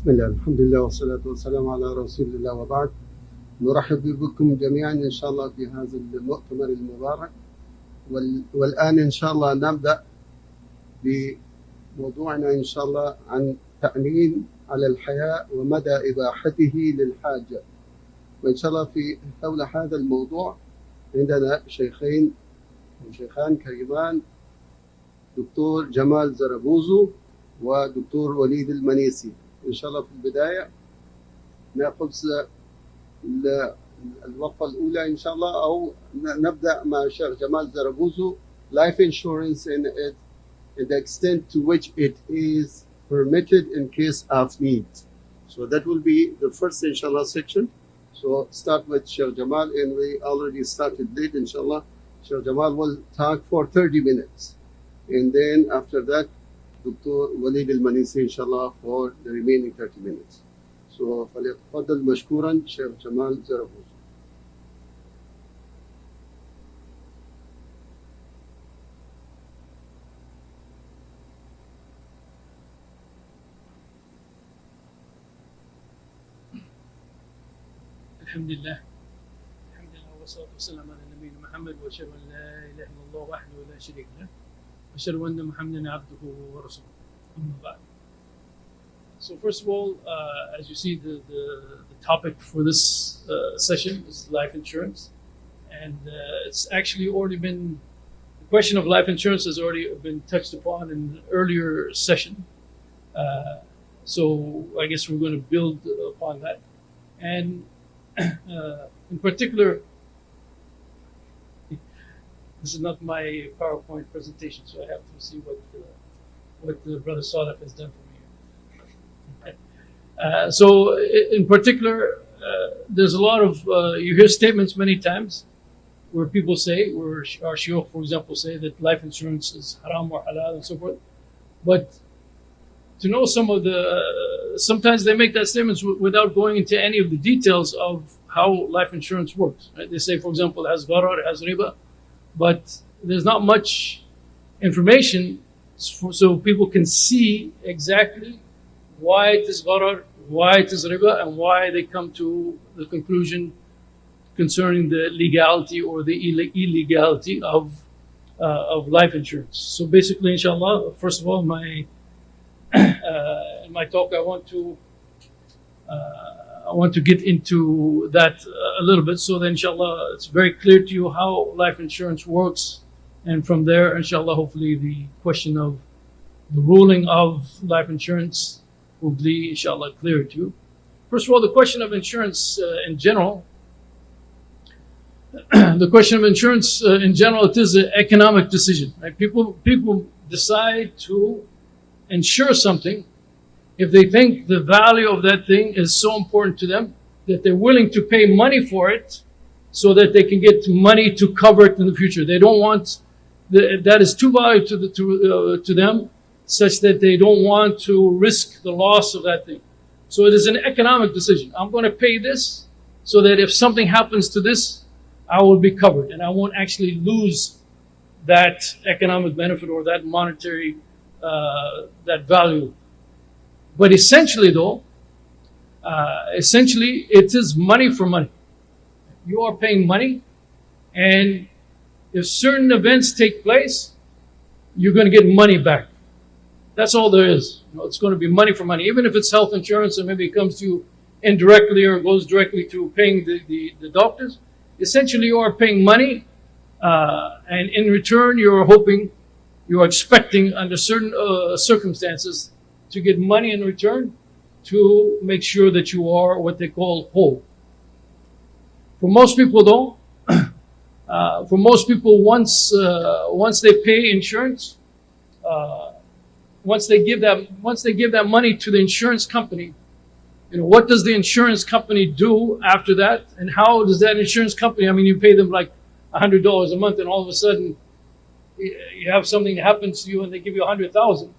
بسم الله الحمد لله والصلاة والسلام على رسول الله وبعد. نرحب بكم جميعا إن شاء الله في هذا المؤتمر المبارك. والآن إن شاء الله نبدأ بموضوعنا إن شاء الله عن تأمين على الحياة ومدى إباحته للحاجة. وإن شاء الله في حول هذا الموضوع عندنا شيخان كريمان، دكتور جمال زربوزو ودكتور وليد المنيسي. إن شاء الله في البداية نأخذ الوقفة الأولى إن شاء الله، أو نبدأ مع الشيخ جمال زربوزو. Life insurance and the extent to which it is permitted in case of need. So that will be the first inshallah section. So start with Sheikh Jamal, and we already started late inshallah. Sheikh Jamal will talk for 30 minutes. And then after that, Dr. Walid al-Manisi inshallah for the remaining 30 minutes. So فليتفضل مشكورا Sheikh Jamal Zarabouz. الحمد لله والصلاة والسلام على نبينا محمد، وأشهد أن لا إله إلا الله وحده لا شريك له، وأشهد أن محمدا عبده ورسوله. أما بعد. So first of all, as you see, the topic for this session is life insurance, and it's actually already been, the question of life insurance has already been touched upon in an earlier session. So I guess we're going to build upon that. And in particular, this is not my PowerPoint presentation, so I have to see what the brother Saleh has done for me. So in particular, there's a lot of, you hear statements many times where people say, where our shuyukh, for example, say that life insurance is haram or halal and so forth. But to know some of the, sometimes they make that statements without going into any of the details of how life insurance works. Right? They say, for example, it has gharar, it has riba, but there's not much information so people can see exactly why it is gharar, why it is riba, and why they come to the conclusion concerning the legality or the illegality of life insurance. So basically, inshallah, first of all, in my talk, I want to get into that a little bit, so that inshallah it's very clear to you how life insurance works, and from there, inshallah, hopefully the question of the ruling of life insurance will be inshallah clear to you. First of all, the question of insurance in general, it is an economic decision. Right? People decide to insure something if they think the value of that thing is so important to them that they're willing to pay money for it so that they can get money to cover it in the future. They don't want, that is too valuable to them, such that they don't want to risk the loss of that thing. So it is an economic decision. I'm going to pay this so that if something happens to this, I will be covered and I won't actually lose that economic benefit or that monetary, that value. But essentially though, it is money for money. You are paying money, and if certain events take place, you're going to get money back. That's all there is. It's going to be money for money. Even if it's health insurance and maybe it comes to you indirectly or goes directly to paying the doctors, essentially you are paying money, and in return you're expecting under certain circumstances to get money in return to make sure that you are what they call whole. For most people though, once they pay insurance, once they give that money to the insurance company, what does the insurance company do after that? And how does that insurance company, you pay them like $100 a month, and all of a sudden you have something that happens to you and they give you $100,000.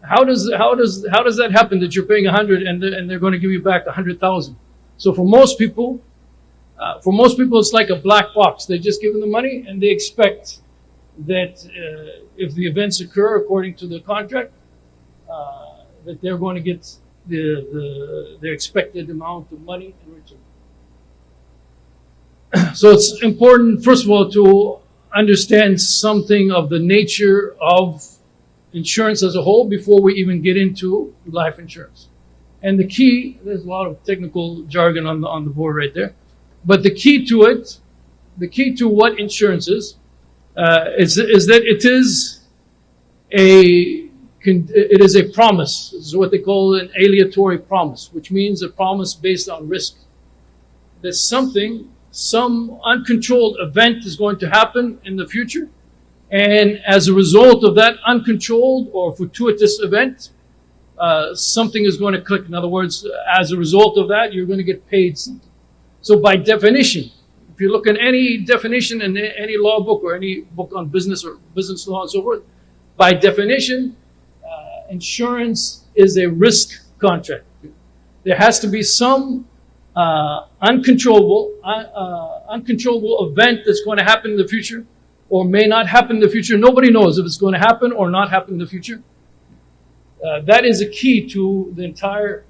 How does that happen that you're paying $100 and they're going to give you back $100,000? So for most people, it's like a black box. They just give them the money and they expect that if the events occur according to the contract, that they're going to get their expected amount of money in return. So it's important, first of all, to understand something of the nature of insurance as a whole before we even get into life insurance. And the key, there's a lot of technical jargon on the board right there, but the key to it, the key to what insurance is that it is a promise. This is what they call an aleatory promise, which means a promise based on risk. That some uncontrolled event is going to happen in the future, and as a result of that uncontrolled or fortuitous event, something is going to click. In other words, as a result of that, you're going to get paid something. So by definition, if you look at any definition in any law book or any book on business or business law and so forth, by definition, insurance is a risk contract. There has to be some uncontrollable event that's going to happen in the future or may not happen in the future. Nobody knows if it's going to happen or not happen in the future. That is a key to the entire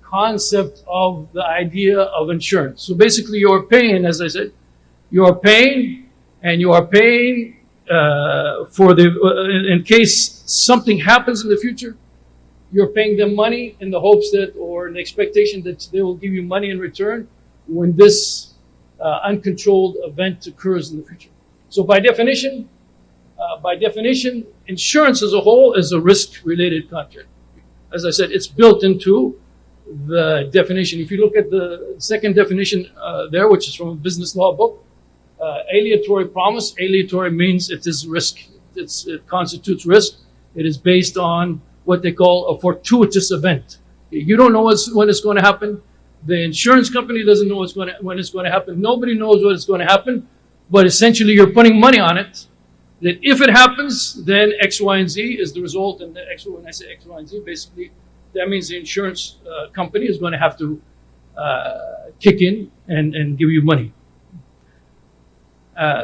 concept of the idea of insurance. So basically you're paying, as I said, you are paying in case something happens in the future. You're paying them money in the hopes that, or in the expectation that they will give you money in return when this uncontrolled event occurs in the future. So by definition, insurance as a whole is a risk-related contract. As I said, it's built into the definition. If you look at the second definition there, which is from a business law book, aleatory promise. Aleatory means it is risk. It constitutes risk. It is based on what they call a fortuitous event. You don't know when it's going to happen. The insurance company doesn't know when it's going to happen. Nobody knows what is going to happen. But essentially, you're putting money on it. That if it happens, then X, Y, and Z is the result. And when I say X, Y, and Z, basically that means the insurance company is going to have to kick in and give you money.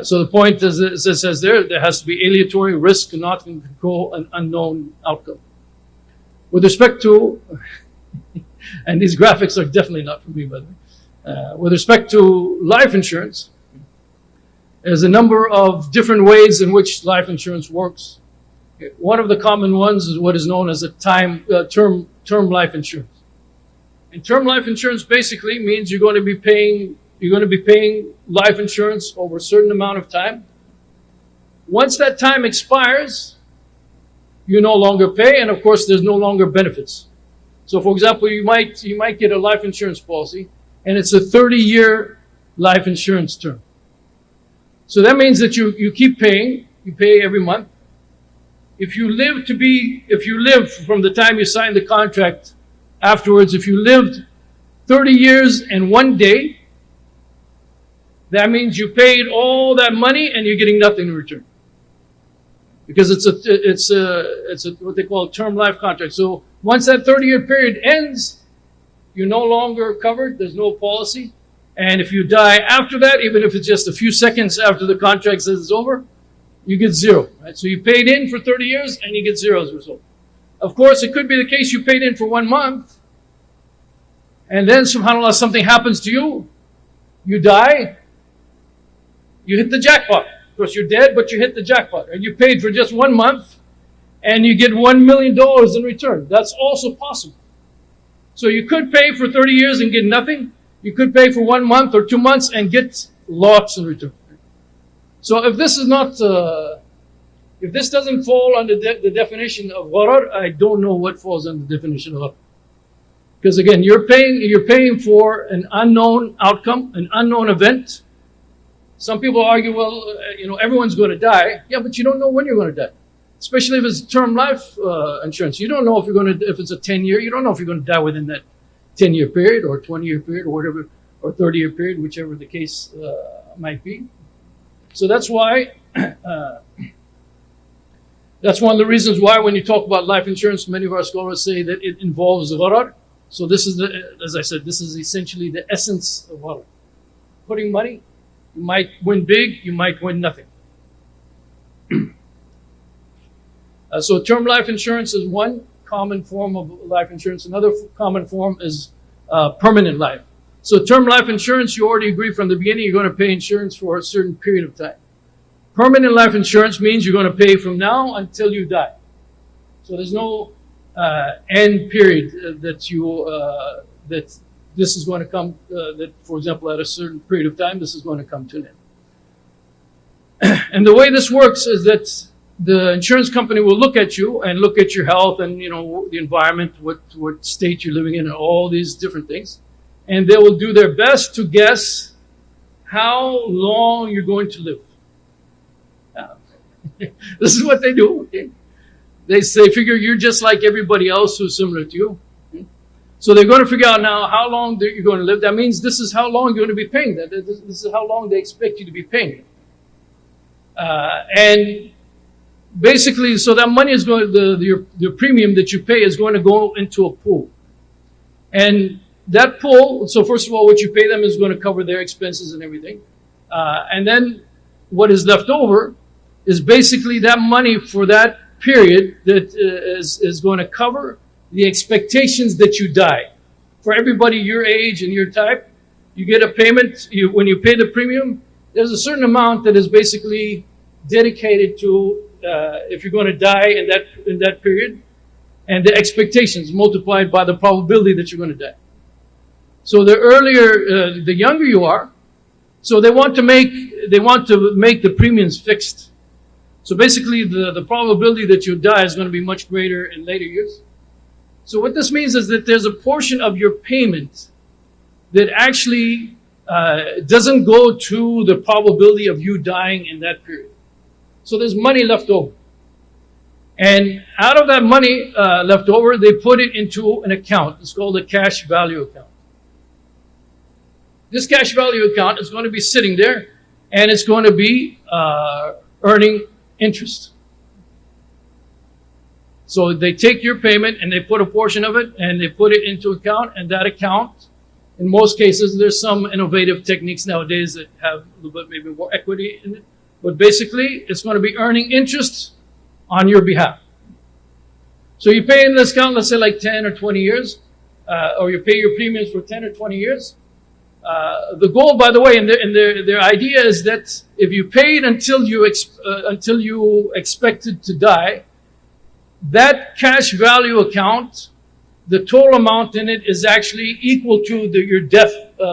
So the point is, it says there has to be aleatory risk and not can control an unknown outcome. With respect to, and these graphics are definitely not for me, by the way. With respect to life insurance, there's a number of different ways in which life insurance works. One of the common ones is what is known as a term life insurance. And term life insurance basically means you're going to be paying life insurance over a certain amount of time. Once that time expires, you no longer pay, and of course there's no longer benefits. So for example, you might get a life insurance policy, and it's a 30-year life insurance term. So that means that you keep paying, you pay every month. If you live from the time you sign the contract afterwards, if you lived 30 years and 1 day, that means you paid all that money and you're getting nothing in return. Because it's what they call a term life contract. So once that 30-year period ends, you're no longer covered, there's no policy. And if you die after that, even if it's just a few seconds after the contract says it's over, you get zero. Right? So you paid in for 30 years and you get zero as a result. Of course, it could be the case you paid in for 1 month, and then subhanAllah, something happens to you. You die, you hit the jackpot. Of course, you're dead, but you hit the jackpot. And you paid for just 1 month, and you get $1 million in return. That's also possible. So you could pay for 30 years and get nothing. You could pay for 1 month or 2 months and get lots in return. So if this is not, if this doesn't fall under the definition of gharar, I don't know what falls under the definition of gharar. Because again, you're paying for an unknown outcome, an unknown event. Some people argue, well, everyone's going to die. Yeah, but you don't know when you're going to die. Especially if it's term life insurance. You don't know if it's a 10-year, you don't know if you're going to die within that 10-year period or 20-year period or whatever, or 30-year period, whichever the case might be. So that's why, that's one of the reasons why when you talk about life insurance, many of our scholars say that it involves gharar. So this is as I said, this is essentially the essence of gharar. Putting money, you might win big, you might win nothing. So term life insurance is one. common form of life insurance. Another common form is permanent life. So term life insurance, you already agree from the beginning, you're going to pay insurance for a certain period of time. Permanent life insurance means you're going to pay from now until you die. So there's no end period that this is going to come, that, for example, at a certain period of time, this is going to come to an end. And the way this works is that the insurance company will look at you and look at your health and, you know, the environment, what state you're living in, and all these different things. And they will do their best to guess how long you're going to live. This is what they do. Okay? They figure you're just like everybody else who's similar to you. Okay? So they're going to figure out now how long you're going to live. That means this is how long you're going to be paying that. This is how long they expect you to be paying. And basically, so that money is going, your premium that you pay is going to go into a pool. And that pool, so first of all, what you pay them is going to cover their expenses and everything. And then what is left over is basically that money for that period that is going to cover the expectations that you die. For everybody your age and your type, you get a payment. When you pay the premium, there's a certain amount that is basically dedicated to if you're going to die in that period, and the expectations multiplied by the probability that you're going to die. So the earlier, the younger you are, so they want to make the premiums fixed. So basically, the probability that you die is going to be much greater in later years. So what this means is that there's a portion of your payment that actually doesn't go to the probability of you dying in that period. So there's money left over. And out of that money left over, they put it into an account. It's called a cash value account. This cash value account is going to be sitting there, and it's going to be earning interest. So they take your payment and they put a portion of it and they put it into account, and that account, in most cases, there's some innovative techniques nowadays that have a little bit maybe more equity in it, but basically it's going to be earning interest on your behalf. So you pay in this account, let's say like 10 or 20 years, or you pay your premiums for 10 or 20 years. The goal, by the way, and their idea is that if you paid until you expected to die, that cash value account, the total amount in it is actually equal to your death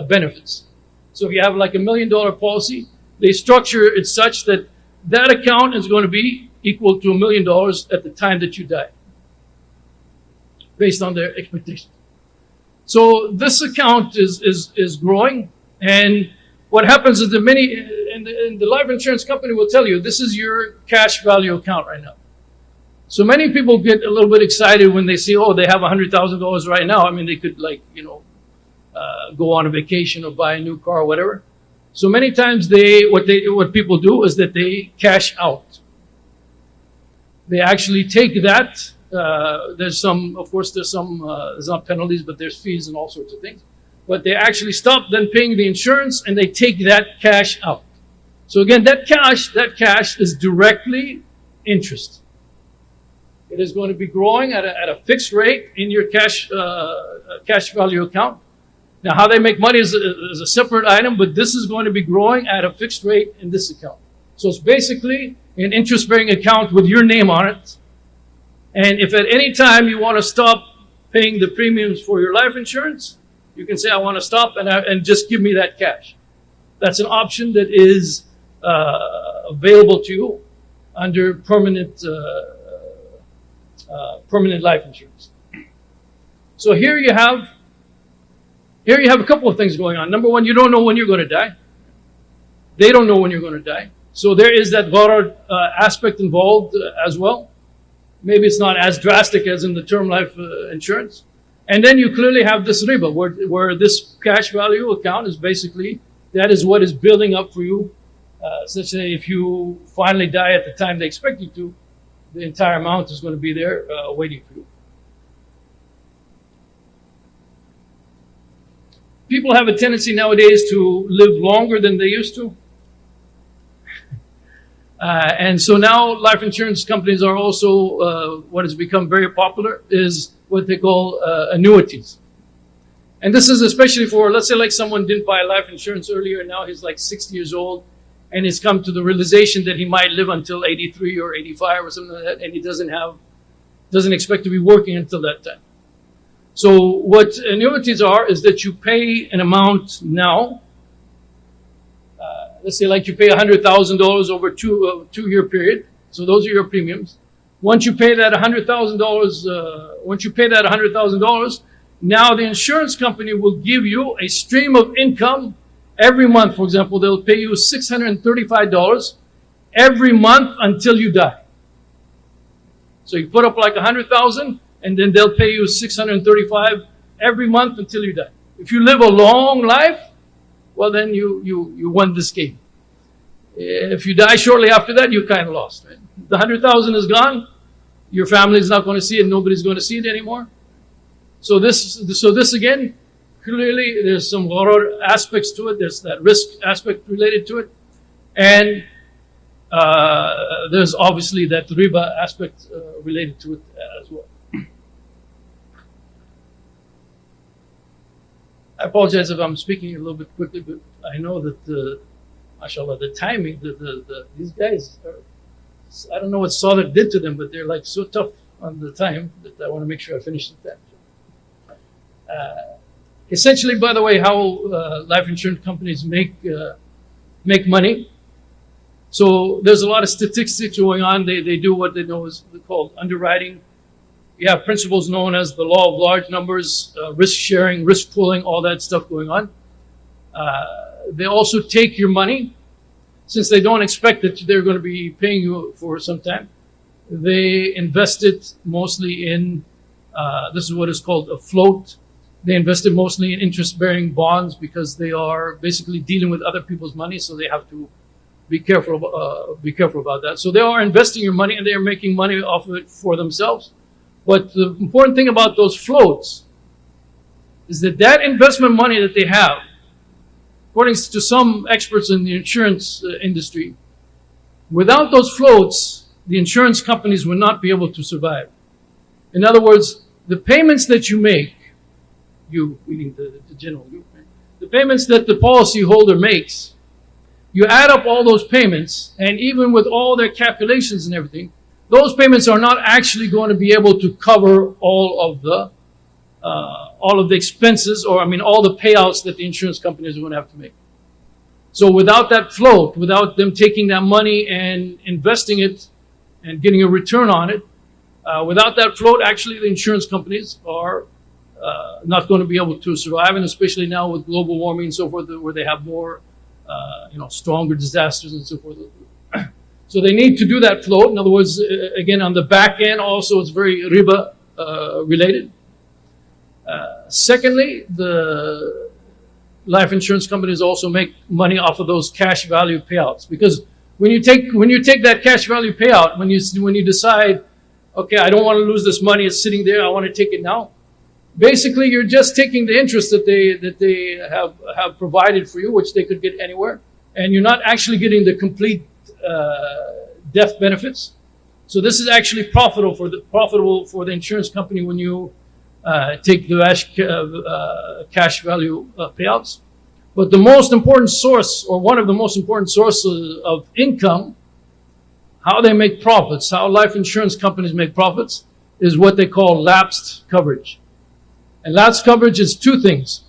benefits. So if you have like $1 million policy, they structure it such that that account is going to be equal to $1 million at the time that you die, based on their expectations. So this account is growing, and what happens is that many, and the life insurance company will tell you, this is your cash value account right now. So many people get a little bit excited when they see, oh, they have $100,000 right now. I mean, they could go on a vacation or buy a new car or whatever. So many times what people do is that they cash out. They actually take that. There's not penalties, but there's fees and all sorts of things. But they actually stop then paying the insurance, and they take that cash out. So again, that cash is directly interest. It is going to be growing at a fixed rate in your cash value account. Now, how they make money is a separate item, but this is going to be growing at a fixed rate in this account. So it's basically an interest-bearing account with your name on it. And if at any time you want to stop paying the premiums for your life insurance, you can say, I want to stop and just give me that cash. That's an option that is available to you under permanent life insurance. So here you have a couple of things going on. Number one, you don't know when you're going to die. They don't know when you're going to die. So there is that gharar aspect involved as well. Maybe it's not as drastic as in the term life insurance. And then you clearly have this riba, where this cash value account is basically, that is what is building up for you, such that if you finally die at the time they expect you to, the entire amount is going to be there waiting for you. People have a tendency nowadays to live longer than they used to. And so now life insurance companies are also, what has become very popular is what they call annuities. And this is especially for, let's say like someone didn't buy life insurance earlier, and now he's like 60 years old, and he's come to the realization that he might live until 83 or 85 or something like that, and he doesn't expect to be working until that time. So what annuities are is that you pay an amount now. Let's say like you pay $100,000 over a two-year period. So those are your premiums. Once you pay that $100,000, now the insurance company will give you a stream of income every month. For example, they'll pay you $635 every month until you die. So you put up like $100,000, and then they'll pay you $635 every month until you die. If you live a long life, well, then you won this game. If you die shortly after that, you kind of lost. Right? The $100,000 is gone. Your family is not going to see it. Nobody's going to see it anymore. So this again, clearly there's some gharar aspects to it. There's that risk aspect related to it, and there's obviously that riba aspect related to it as well. I apologize if I'm speaking a little bit quickly, but I know that, mashallah, the timing, these guys, I don't know what Salih did to them, but they're like so tough on the time that I want to make sure I finish the time. Essentially, by the way, how life insurance companies make money. So there's a lot of statistics going on. They do what they know is called underwriting. You have principles known as the law of large numbers, risk sharing, risk pooling, all that stuff going on. They also take your money, since they don't expect that they're going to be paying you for some time. They invest it mostly in, this is what is called a float. They invested mostly in interest-bearing bonds because they are basically dealing with other people's money, so they have to be careful about that. So they are investing your money, and they are making money off of it for themselves. But the important thing about those floats is that investment money that they have, according to some experts in the insurance industry, without those floats, the insurance companies would not be able to survive. In other words, the payments that you make, you meaning the general group, right? The payments that the policyholder makes, you add up all those payments, and even with all their calculations and everything, those payments are not actually going to be able to cover all of the expenses, or all the payouts that the insurance companies are going to have to make. So without that float, without them taking that money and investing it and getting a return on it, without that float, actually the insurance companies are not going to be able to survive, and especially now with global warming and so forth, where they have more, stronger disasters and so forth. So they need to do that float. In other words, again, on the back end, also it's very riba related. Secondly, the life insurance companies also make money off of those cash value payouts, because when you take that cash value payout, when you decide, okay, I don't want to lose this money, it's sitting there, I want to take it now. Basically, you're just taking the interest that they have provided for you, which they could get anywhere, and you're not actually getting the complete death benefits. So this is actually profitable for the insurance company when you take the cash value payouts. But the most important source, or one of the most important sources of income, how they make profits, how life insurance companies make profits, is what they call lapsed coverage. And lapsed coverage is two things.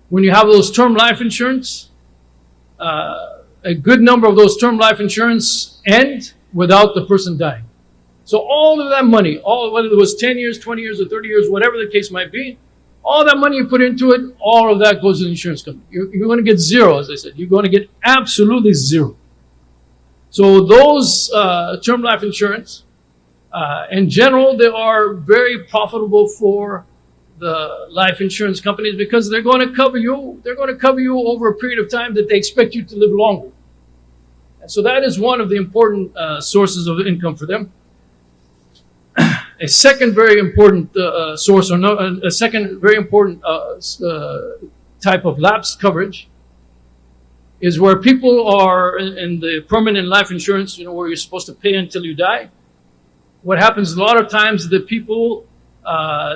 When you have those term life insurance, a good number of those term life insurance end without the person dying. So all of that money, whether it was 10 years, 20 years, or 30 years, whatever the case might be, all that money you put into it, all of that goes to the insurance company. You're going to get zero, as I said. You're going to get absolutely zero. So those term life insurance, in general, they are very profitable for the life insurance companies, because they're going to cover you. They're going to cover you over a period of time that they expect you to live longer. And so that is one of the important sources of income for them. A second very important source, or a second very important type of lapse coverage is where people are in the permanent life insurance, where you're supposed to pay until you die. What happens a lot of times, the people,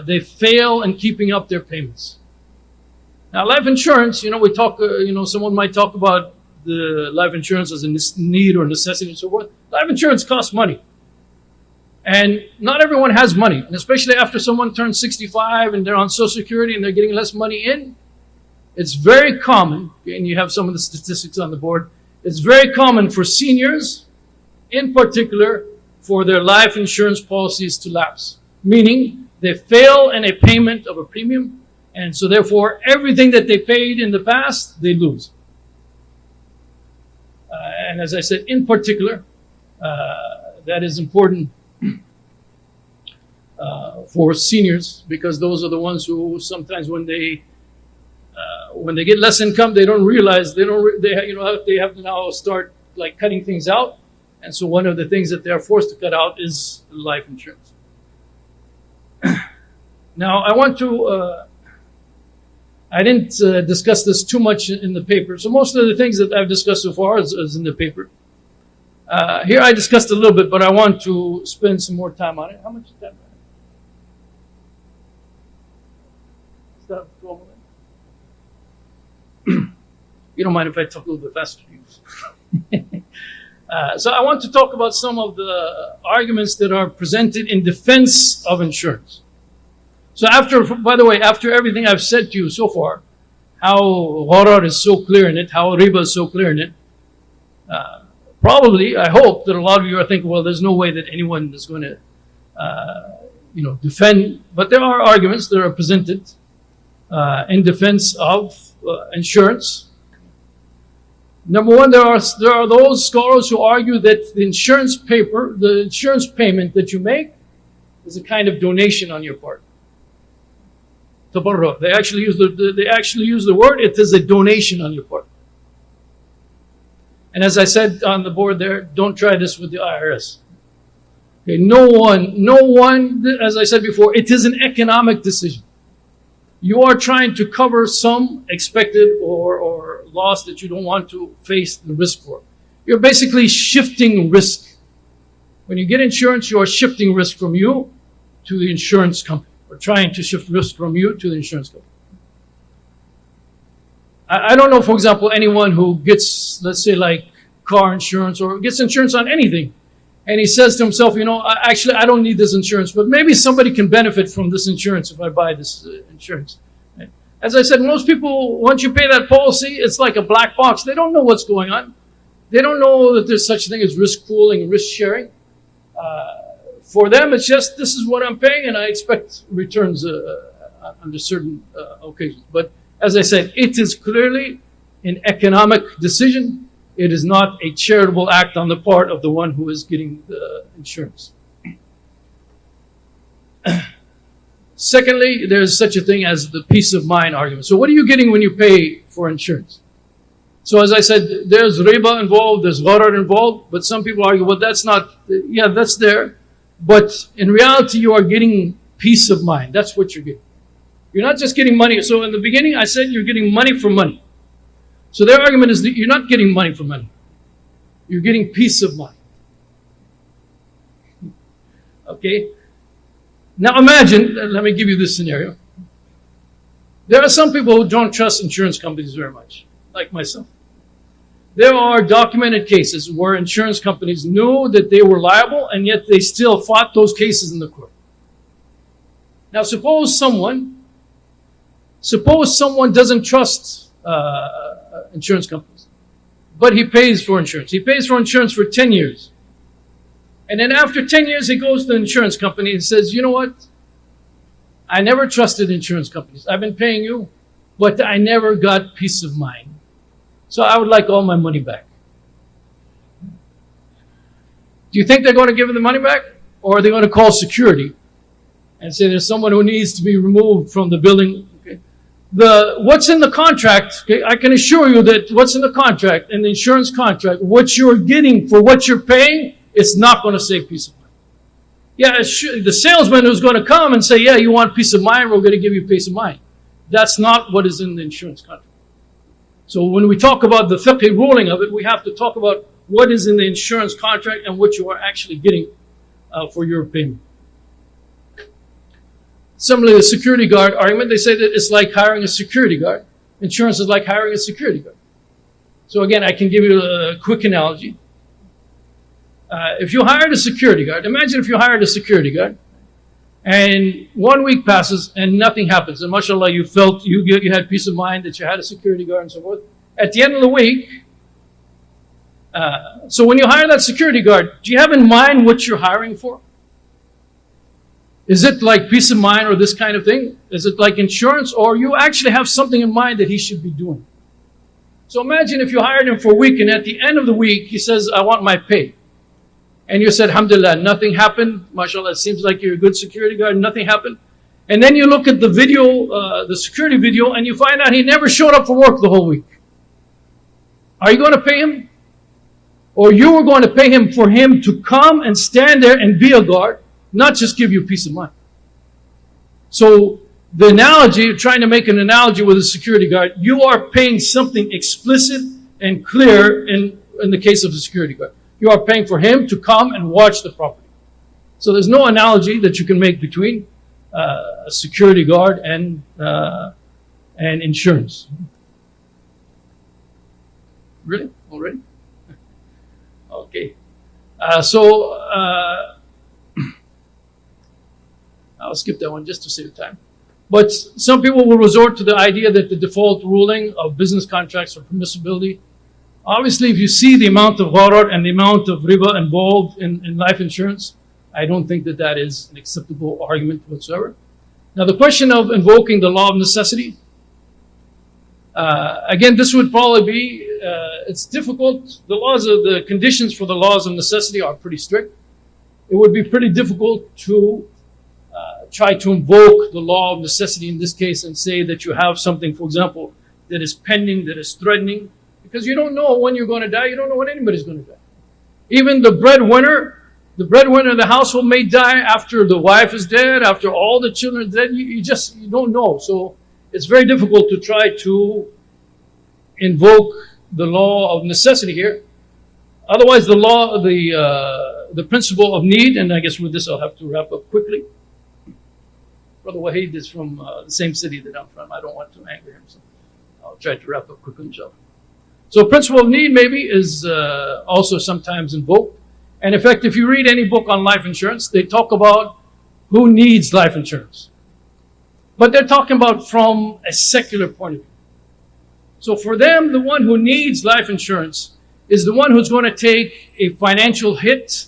they fail in keeping up their payments. Now, life insurance, we talk, someone might talk about the life insurance as a need or necessity and so forth. Life insurance costs money. And not everyone has money, and especially after someone turns 65 and they're on Social Security and they're getting less money in. It's very common, and you have some of the statistics on the board, it's very common for seniors, in particular, for their life insurance policies to lapse. Meaning, they fail in a payment of a premium, and so therefore, everything that they paid in the past, they lose. And as I said, in particular, that is important for seniors, because those are the ones who sometimes when they get less income, they don't realize they have to now start like cutting things out, and so one of the things that they are forced to cut out is life insurance. Now, I want to. I didn't discuss this too much in the paper, so most of the things that I've discussed so far is in the paper. Here I discussed a little bit, but I want to spend some more time on it. How much time? Is that 12 minutes? You don't mind if I talk a little bit faster? So I want to talk about some of the arguments that are presented in defense of insurance. So by the way, after everything I've said to you so far, how gharar is so clear in it, how riba is so clear in it, probably, I hope that a lot of you are thinking, well, there's no way that anyone is going to, defend. But there are arguments that are presented in defense of insurance. Number one, there are those scholars who argue that the insurance payment that you make is a kind of donation on your part. Tabarru. They actually use the word. It is a donation on your part. And as I said on the board there, don't try this with the IRS. Okay, no one, as I said before, it is an economic decision. You are trying to cover some expected or loss that you don't want to face the risk for. You're basically shifting risk. When you get insurance, you are shifting risk from you to the insurance company, or trying to shift risk from you to the insurance company. I don't know, for example, anyone who gets, let's say, like car insurance or gets insurance on anything, and he says to himself, actually, I don't need this insurance, but maybe somebody can benefit from this insurance if I buy this insurance. Right? As I said, most people, once you pay that policy, it's like a black box. They don't know what's going on. They don't know that there's such a thing as risk pooling and risk sharing. For them, it's just, this is what I'm paying, and I expect returns under certain occasions. But as I said, it is clearly an economic decision. It is not a charitable act on the part of the one who is getting the insurance. Secondly, there's such a thing as the peace of mind argument. So what are you getting when you pay for insurance? So as I said, there's riba involved, there's gharar involved, but some people argue, well, that's not, yeah, that's there. But in reality, you are getting peace of mind. That's what you're getting. You're not just getting money. So in the beginning, I said you're getting money for money. So their argument is that you're not getting money for money. You're getting peace of mind. Okay? Now imagine, let me give you this scenario. There are some people who don't trust insurance companies very much, like myself. There are documented cases where insurance companies knew that they were liable, and yet they still fought those cases in the court. Now suppose someone doesn't trust insurance companies, but he pays for insurance. He pays for insurance for 10 years. And then after 10 years, he goes to the insurance company and says, you know what? I never trusted insurance companies. I've been paying you, but I never got peace of mind. So I would like all my money back. Do you think they're going to give him the money back? Or are they going to call security and say there's someone who needs to be removed from the building? Okay. What's in the contract, okay, I can assure you that what's in the contract, in the insurance contract, what you're getting for what you're paying, it's not going to say peace of mind. Yeah, the salesman who's going to come and say, yeah, you want peace of mind, we're going to give you peace of mind. That's not what is in the insurance contract. So when we talk about the fiqh ruling of it, we have to talk about what is in the insurance contract and what you are actually getting for your payment. Similarly, the security guard argument, they say that it's like hiring a security guard. Insurance is like hiring a security guard. So again, I can give you a quick analogy. If you hired a security guard, imagine if you hired a security guard, and 1 week passes and nothing happens, and mashallah, you felt you had peace of mind that you had a security guard and so forth. At the end of the week, so when you hire that security guard, do you have in mind what you're hiring for? Is it like peace of mind or this kind of thing? Is it like insurance, or you actually have something in mind that he should be doing? So imagine if you hired him for a week, and at the end of the week, he says, I want my pay. And you said, alhamdulillah, nothing happened. MashaAllah, it seems like you're a good security guard, nothing happened. And then you look at the video, the security video, and you find out he never showed up for work the whole week. Are you going to pay him? Or you were going to pay him for him to come and stand there and be a guard, not just give you peace of mind? So the analogy, trying to make an analogy with a security guard, you are paying something explicit and clear in the case of the security guard. You are paying for him to come and watch the property. So there's no analogy that you can make between a security guard and insurance. Really? Already? Okay. I'll skip that one just to save time. But some people will resort to the idea that the default ruling of business contracts or permissibility. Obviously, if you see the amount of gharar and the amount of riba involved in life insurance, I don't think that that is an acceptable argument whatsoever. Now, the question of invoking the law of necessity, again, this would probably be, it's difficult. The conditions for the laws of necessity are pretty strict. It would be pretty difficult to try to invoke the law of necessity in this case and say that you have something, for example, that is pending, that is threatening, because you don't know when you're going to die. You don't know when anybody's going to die. Even the breadwinner of the household may die after the wife is dead, after all the children are dead. You don't know. So it's very difficult to try to invoke the law of necessity here. Otherwise, the principle of need, and I guess with this I'll have to wrap up quickly. Brother Wahid is from the same city that I'm from. I don't want to anger him, so I'll try to wrap up quickly, inshallah. So principle of need maybe is also sometimes invoked. And in fact, if you read any book on life insurance, they talk about who needs life insurance. But they're talking about from a secular point of view. So for them, the one who needs life insurance is the one who's going to take a financial hit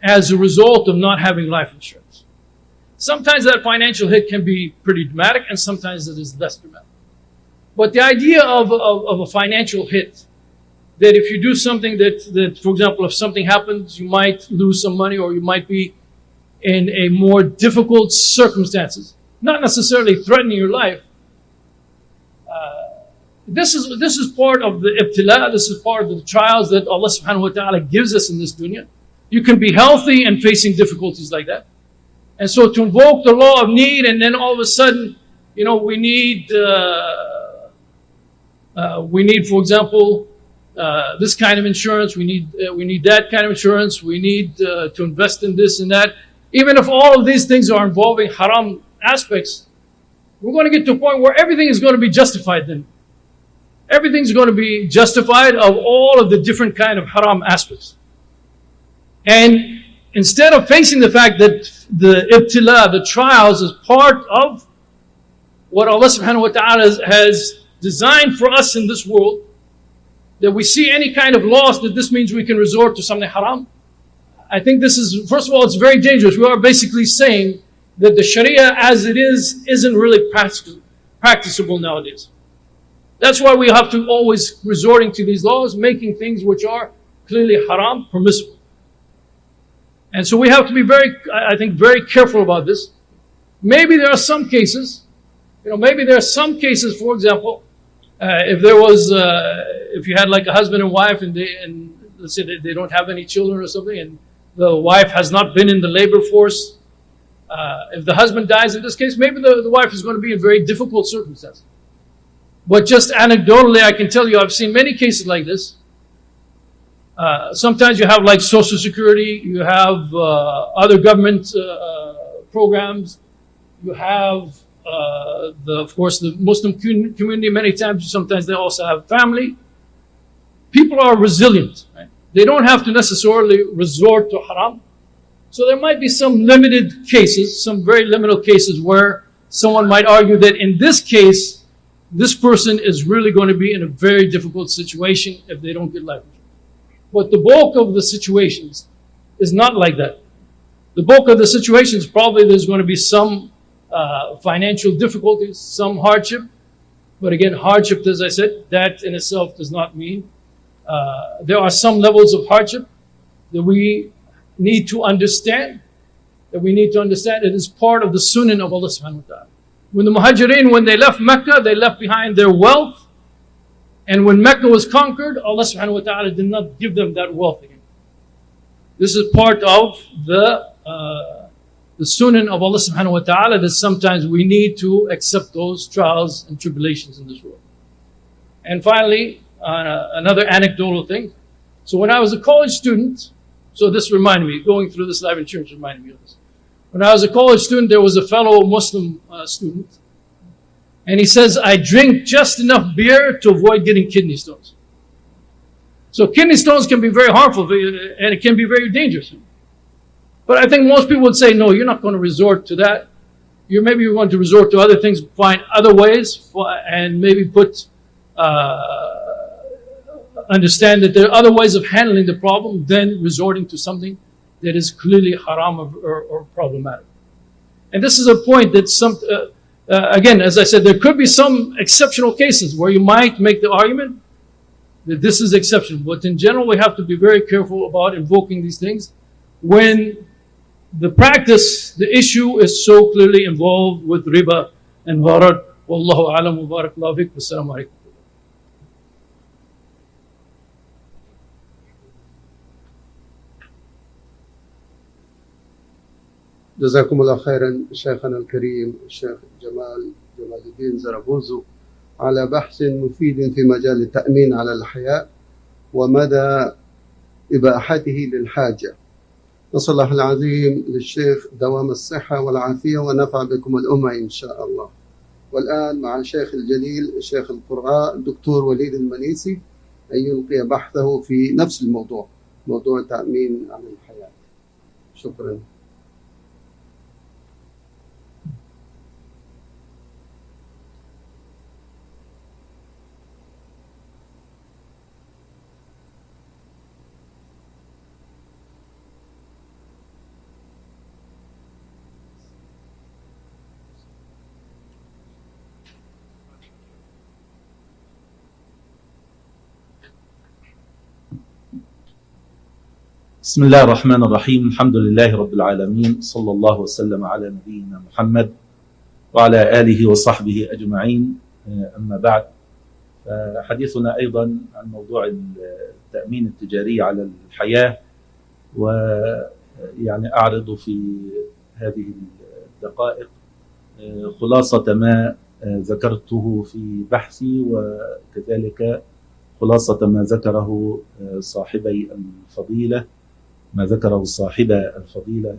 as a result of not having life insurance. Sometimes that financial hit can be pretty dramatic, and sometimes it is less dramatic. But the idea of a financial hit, that if you do something that, for example, if something happens, you might lose some money or you might be in a more difficult circumstances, not necessarily threatening your life. This is part of the ibtila, this is part of the trials that Allah subhanahu wa ta'ala gives us in this dunya. You can be healthy and facing difficulties like that. And so to invoke the law of need, and then all of a sudden, we need, for example, this kind of insurance. We need that kind of insurance. We need to invest in this and that. Even if all of these things are involving haram aspects, we're going to get to a point where everything is going to be justified then. Everything's going to be justified of all of the different kind of haram aspects. And instead of facing the fact that the ibtila, the trials, is part of what Allah subhanahu wa ta'ala has designed for us in this world, that we see any kind of loss, that this means we can resort to something haram. I think this is, first of all, it's very dangerous. We are basically saying that the Sharia as it is isn't really practicable nowadays. That's why we have to always resorting to these laws, making things which are clearly haram permissible. And so we have to be very careful about this. Maybe there are some cases, for example, if you had like a husband and wife, and let's say they don't have any children or something, and the wife has not been in the labor force, if the husband dies in this case, maybe the wife is going to be in very difficult circumstances. But just anecdotally, I can tell you, I've seen many cases like this. Sometimes you have like Social Security, you have other government programs, you have, of course, the Muslim community. Many times, sometimes they also have family. People are resilient. Right? They don't have to necessarily resort to haram. So there might be some limited cases, some very limited cases where someone might argue that in this case, this person is really going to be in a very difficult situation if they don't get life insurance. But the bulk of the situations is not like that. The bulk of the situations, probably there's going to be some financial difficulties, some hardship. But again, hardship, as I said, that in itself does not mean. There are some levels of hardship that we need to understand. It is part of the sunnah of Allah subhanahu wa ta'ala. When the Muhajirin, when they left Mecca, they left behind their wealth. And when Mecca was conquered, Allah subhanahu wa ta'ala did not give them that wealth again. This is part of the sunnah of Allah subhanahu wa ta'ala, that sometimes we need to accept those trials and tribulations in this world. And finally, another anecdotal thing. So when I was a college student, so this reminded me, going through this life insurance reminded me of this. When I was a college student, there was a fellow Muslim student, and he says, I drink just enough beer to avoid getting kidney stones. So kidney stones can be very harmful, and it can be very dangerous. But I think most people would say, no, you're not going to resort to that. Maybe you're going to resort to other things, find other ways, and maybe understand that there are other ways of handling the problem than resorting to something that is clearly haram or problematic. And this is a point that again, as I said, there could be some exceptional cases where you might make the argument that this is exceptional. But in general, we have to be very careful about invoking these things when the practice, the issue is so clearly involved with riba and gharar. Wallahu a'lam wa barakallahu fiik. Wassalamu alaikum. جزاكم الله خيرا شيخنا الكريم الشيخ جمال الدين زربوزو على بحث مفيد في مجال التأمين على الحياة ومدى إباحته للحاجة. نسأل الله العظيم للشيخ دوام الصحة والعافية ونفع بكم الأمة إن شاء الله. والآن مع الشيخ الجليل الشيخ القراء الدكتور وليد المنيسي أن يلقي بحثه في نفس الموضوع، موضوع التأمين على الحياة. شكرا. بسم الله الرحمن الرحيم. الحمد لله رب العالمين، صلى الله وسلم على نبينا محمد وعلى آله وصحبه أجمعين. أما بعد، حديثنا أيضا عن موضوع التأمين التجاري على الحياة، ويعني أعرض في هذه الدقائق خلاصة ما ذكرته في بحثي، وكذلك خلاصة ما ذكره صاحبي الفضيلة، ما ذكره صاحب الفضيلة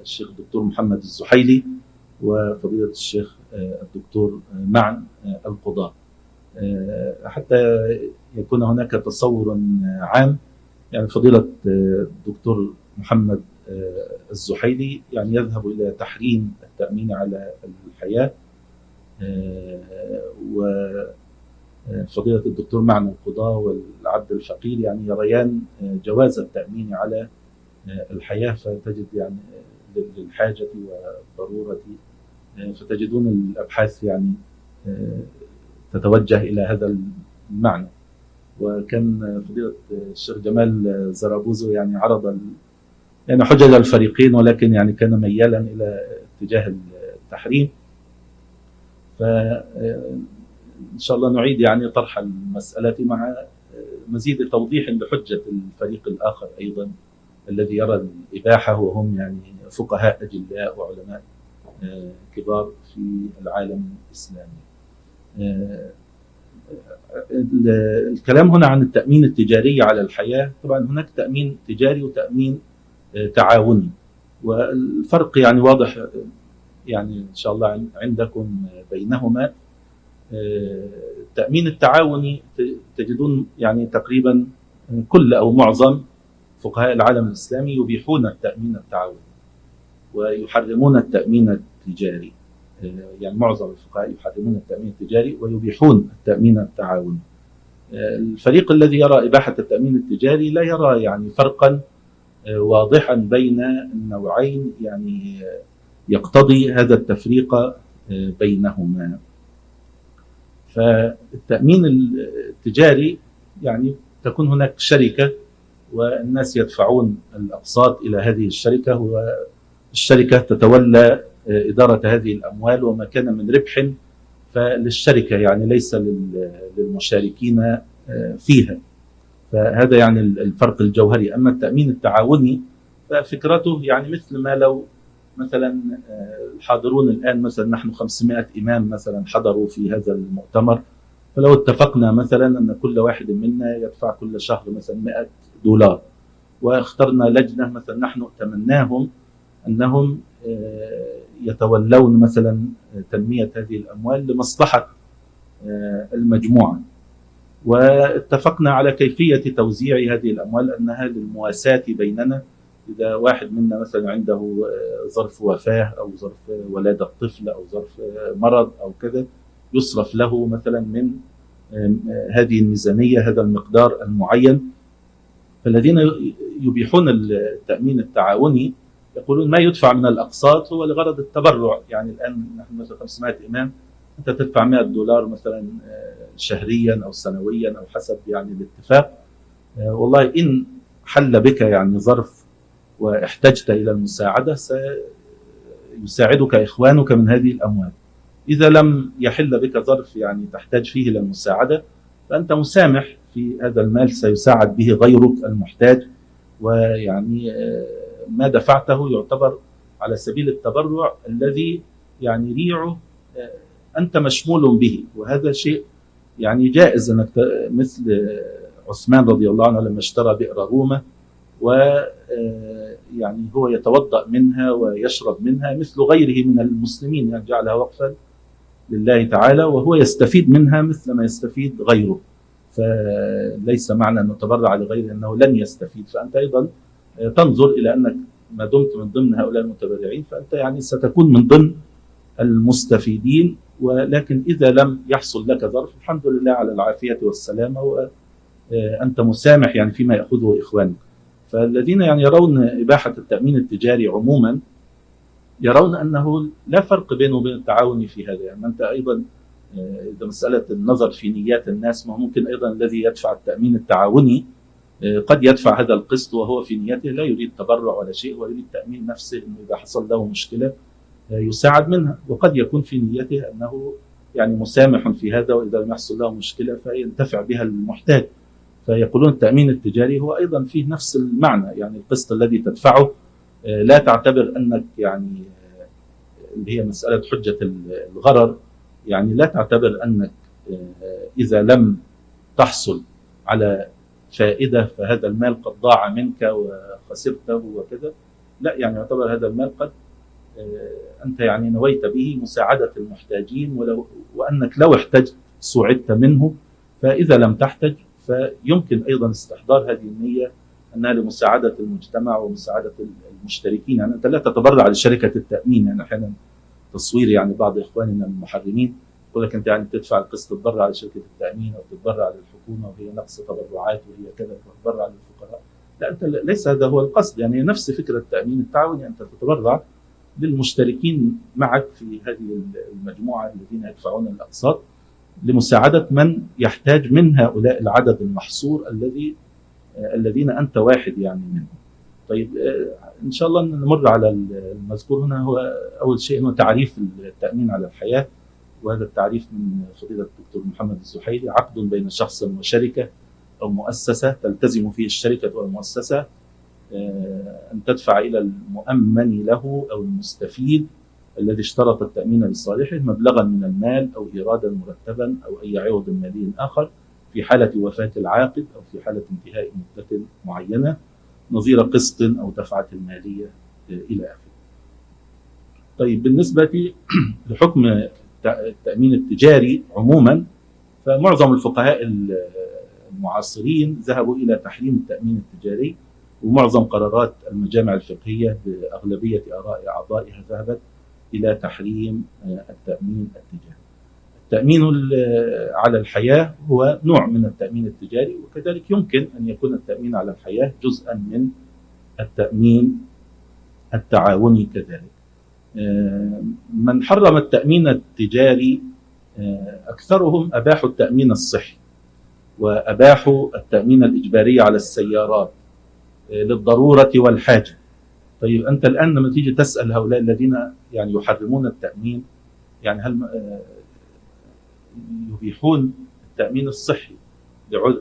الشيخ الدكتور محمد الزحيلي وفضيلة الشيخ الدكتور معن القضاء، حتى يكون هناك تصور عام. يعني فضيلة الدكتور محمد الزحيلي يعني يذهب إلى تحريم التأمين على الحياة، وفضيلة الدكتور معن القضاء والعبد الفقير يعني يريان جواز التأمين على الحياة، فتجد يعني للحاجة والضرورة، فتجدون الأبحاث يعني تتوجه إلى هذا المعنى. وكان فضيلة الشيخ جمال زربوزو يعني عرض يعني حجج الفريقين، ولكن يعني كان ميالا إلى اتجاه التحريم. فإن شاء الله نعيد يعني طرح المسألة مع مزيد توضيح بحجة الفريق الآخر أيضا الذي يرى الإباحة، وهم يعني فقهاء أجلاء وعلماء كبار في العالم الإسلامي. الكلام هنا عن التأمين التجاري على الحياة. طبعا هناك تأمين تجاري وتأمين تعاوني، والفرق يعني واضح يعني إن شاء الله عندكم بينهما. التأمين التعاوني تجدون يعني تقريبا كل أو معظم فقهاء العالم الإسلامي يبيحون التأمين التعاوني ويحرمون التأمين التجاري. يعني معظم الفقهاء يحرمون التأمين التجاري ويبيحون التأمين التعاوني. الفريق الذي يرى إباحة التأمين التجاري لا يرى يعني فرقا واضحا بين النوعين، يعني يقتضي هذا التفريق بينهما. فالتأمين التجاري يعني تكون هناك شركة والناس يدفعون الأقساط إلى هذه الشركة، والشركة تتولى إدارة هذه الأموال، وما كان من ربح فللشركة يعني ليس للمشاركين فيها. فهذا يعني الفرق الجوهري. أما التأمين التعاوني ففكرته يعني مثل ما لو مثلا الحاضرون الآن مثلا نحن 500 إمام مثلا حضروا في هذا المؤتمر، فلو اتفقنا مثلا أن كل واحد منا يدفع كل شهر مثلا $100، واخترنا لجنة مثلا نحن ائتمناهم أنهم يتولون مثلا تنمية هذه الأموال لمصلحة المجموعة، واتفقنا على كيفية توزيع هذه الأموال أنها للمواساة بيننا. إذا واحد منا مثلا عنده ظرف وفاة أو ظرف ولادة طفل أو ظرف مرض أو كذا، يصرف له مثلا من هذه الميزانية هذا المقدار المعين. فالذين يبيحون التأمين التعاوني يقولون ما يدفع من الأقساط هو لغرض التبرع. يعني الآن نحن مثلا 500 إمام، أنت تدفع $100 مثلا شهريا أو سنويا أو حسب يعني الاتفاق. والله إن حل بك يعني ظرف واحتجت إلى المساعدة سيساعدك إخوانك من هذه الأموال. إذا لم يحل بك ظرف يعني تحتاج فيه إلى المساعدة فأنت مسامح في هذا المال، سيساعد به غيرك المحتاج، ويعني ما دفعته يعتبر على سبيل التبرع الذي يعني ريعه أنت مشمول به. وهذا شيء يعني جائز، أنك مثل عثمان رضي الله عنه لما اشترى بئر رومة ويعني هو يتوضأ منها ويشرب منها مثل غيره من المسلمين، يعني جعلها وقفا لله تعالى وهو يستفيد منها مثل ما يستفيد غيره. فليس معنى أن نتبرع لغيره أنه لن يستفيد، فأنت أيضا تنظر إلى أنك ما دمت من ضمن هؤلاء المتبرعين فأنت يعني ستكون من ضمن المستفيدين. ولكن إذا لم يحصل لك ظرف الحمد لله على العافية والسلامة، وأنت مسامح يعني فيما يأخذه إخوانك. فالذين يعني يرون إباحة التأمين التجاري عموما يرون أنه لا فرق بينه وبين التعاون في هذا. يعني أنت أيضا إذا مسألة النظر في نيات الناس، ما ممكن أيضا الذي يدفع التأمين التعاوني قد يدفع هذا القسط وهو في نيته لا يريد تبرع ولا شيء، ويريد تأمين نفسه إنه إذا حصل له مشكلة يساعد منها، وقد يكون في نيته أنه يعني مسامح في هذا، وإذا لم يحصل له مشكلة فينتفع بها المحتاج. فيقولون التأمين التجاري هو أيضا فيه نفس المعنى، يعني القسط الذي تدفعه لا تعتبر أنك يعني اللي هي مسألة حجة الغرر، يعني لا تعتبر أنك إذا لم تحصل على فائدة فهذا المال قد ضاع منك وخسرته وكذا. لا، يعني يعتبر هذا المال قد أنت يعني نويت به مساعدة المحتاجين، وأنك لو احتجت سوعدت منه. فإذا لم تحتج فيمكن أيضا استحضار هذه النية أنها لمساعدة المجتمع ومساعدة المشتركين. يعني أنت لا تتبرع لشركة التأمين. يعني أحيانا تصوير يعني بعض إخواننا المحرمين يقول لك أنت يعني تدفع القسط تتبرع لشركة التأمين أو تتبرع للحكومة وهي نقص تبرعات وهي كذا تتبرع للفقراء. لا، أنت ليس هذا هو القصد. يعني نفس فكرة التأمين التعاوني، أنت تتبرع للمشتركين معك في هذه المجموعة الذين يدفعون الأقساط لمساعدة من يحتاج من هؤلاء العدد المحصور الذين أنت واحد يعني منهم. طيب إن شاء الله نمر على المذكور هنا. هو أول شيء هو تعريف التأمين على الحياة، وهذا التعريف من فضيلة الدكتور محمد الزحيلي: عقد بين شخص وشركة أو مؤسسة تلتزم فيه الشركة أو المؤسسة أن تدفع إلى المؤمن له أو المستفيد الذي اشترط التأمين لصالحه مبلغا من المال أو إيرادا مرتبا أو أي عوض مالي آخر في حالة وفاة العاقد أو في حالة انتهاء مدة معينة نظير قسط أو دفعة مالية إلى آخره. طيب بالنسبة لحكم التأمين التجاري عموما، فمعظم الفقهاء المعاصرين ذهبوا إلى تحريم التأمين التجاري، ومعظم قرارات المجامع الفقهية بأغلبية آراء أعضائها ذهبت إلى تحريم التأمين التجاري. التأمين على الحياة هو نوع من التأمين التجاري، وكذلك يمكن أن يكون التأمين على الحياة جزءا من التأمين التعاوني كذلك. من حرم التأمين التجاري أكثرهم أباحوا التأمين الصحي، وأباحوا التأمين الإجباري على السيارات للضرورة والحاجة. طيب أنت الآن لما تيجي تسأل هؤلاء الذين يعني يحرمون التأمين، يعني هل يبيحون التأمين الصحي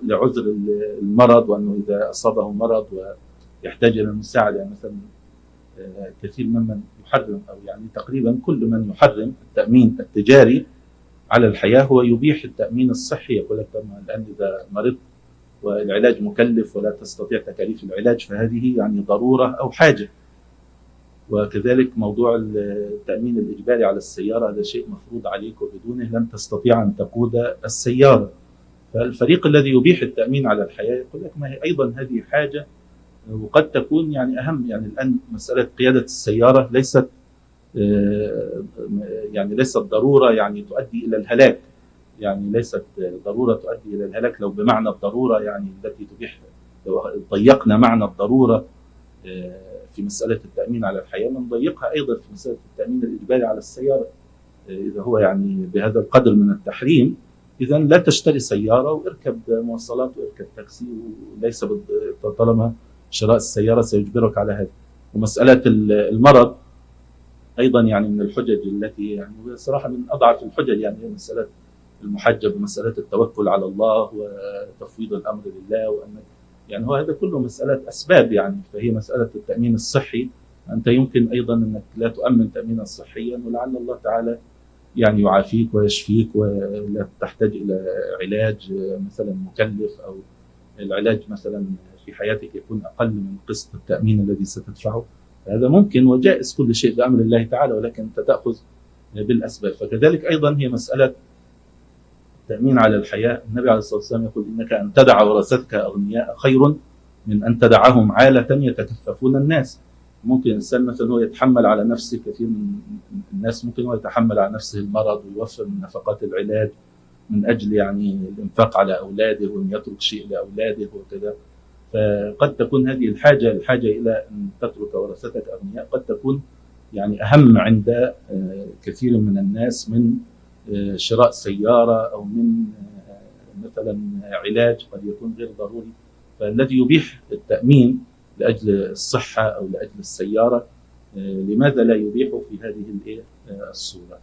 لعذر المرض، وأنه إذا أصابه مرض ويحتاج إلى المساعدة؟ يعني مثلا كثير ممن يحرم، أو يعني تقريبا كل من يحرم التأمين التجاري على الحياة هو يبيح التأمين الصحي. يقول لك الآن إذا مرضت والعلاج مكلف ولا تستطيع تكاليف العلاج فهذه يعني ضرورة أو حاجة. وكذلك موضوع التأمين الإجباري على السيارة هذا شيء مفروض عليك، وبدونه لن تستطيع أن تقود السيارة. فالفريق الذي يبيح التأمين على الحياة يقول لك ما هي أيضا هذه حاجة، وقد تكون يعني أهم. يعني الآن مسألة قيادة السيارة ليست يعني ليست ضرورة يعني تؤدي إلى الهلاك، يعني ليست ضرورة تؤدي إلى الهلاك لو بمعنى الضرورة يعني التي تبيح. لو ضيقنا معنى الضرورة في مسألة التأمين على الحياة نضيقها أيضا في مسألة التأمين الإجباري على السيارة. إذا هو يعني بهذا القدر من التحريم، إذا لا تشتري سيارة واركب مواصلات واركب تاكسي، وليس طالما شراء السيارة سيجبرك على هذا. ومسألة المرض أيضا يعني من الحجج التي يعني صراحة من أضعف الحجج، يعني مسألة المحجب ومسألة التوكل على الله وتفويض الأمر لله، وأن يعني هو هذا كله مسألة أسباب. يعني فهي مسألة التأمين الصحي، أنت يمكن أيضا أنك لا تؤمن تأمينا صحيا ولعل الله تعالى يعني يعافيك ويشفيك ولا تحتاج إلى علاج مثلا مكلف، أو العلاج مثلا في حياتك يكون أقل من قسط التأمين الذي ستدفعه. هذا ممكن وجائز كل شيء بأمر الله تعالى، ولكن أنت تأخذ بالأسباب. فكذلك أيضا هي مسألة التأمين على الحياة. النبي عليه الصلاة والسلام يقول إنك أن تدع ورثتك أغنياء خير من أن تدعهم عالة يتكففون الناس. ممكن الإنسان مثلا هو يتحمل على نفسه، كثير من الناس ممكن هو يتحمل على نفسه المرض ويوفر من نفقات العلاج من أجل يعني الإنفاق على أولاده وأن يترك شيء لأولاده وكذا. فقد تكون هذه الحاجة إلى أن تترك ورثتك أغنياء قد تكون يعني أهم عند كثير من الناس من شراء سيارة أو من مثلا علاج قد يكون غير ضروري. فالذي يبيح التأمين لأجل الصحة أو لأجل السيارة لماذا لا يبيحه في هذه الصورة؟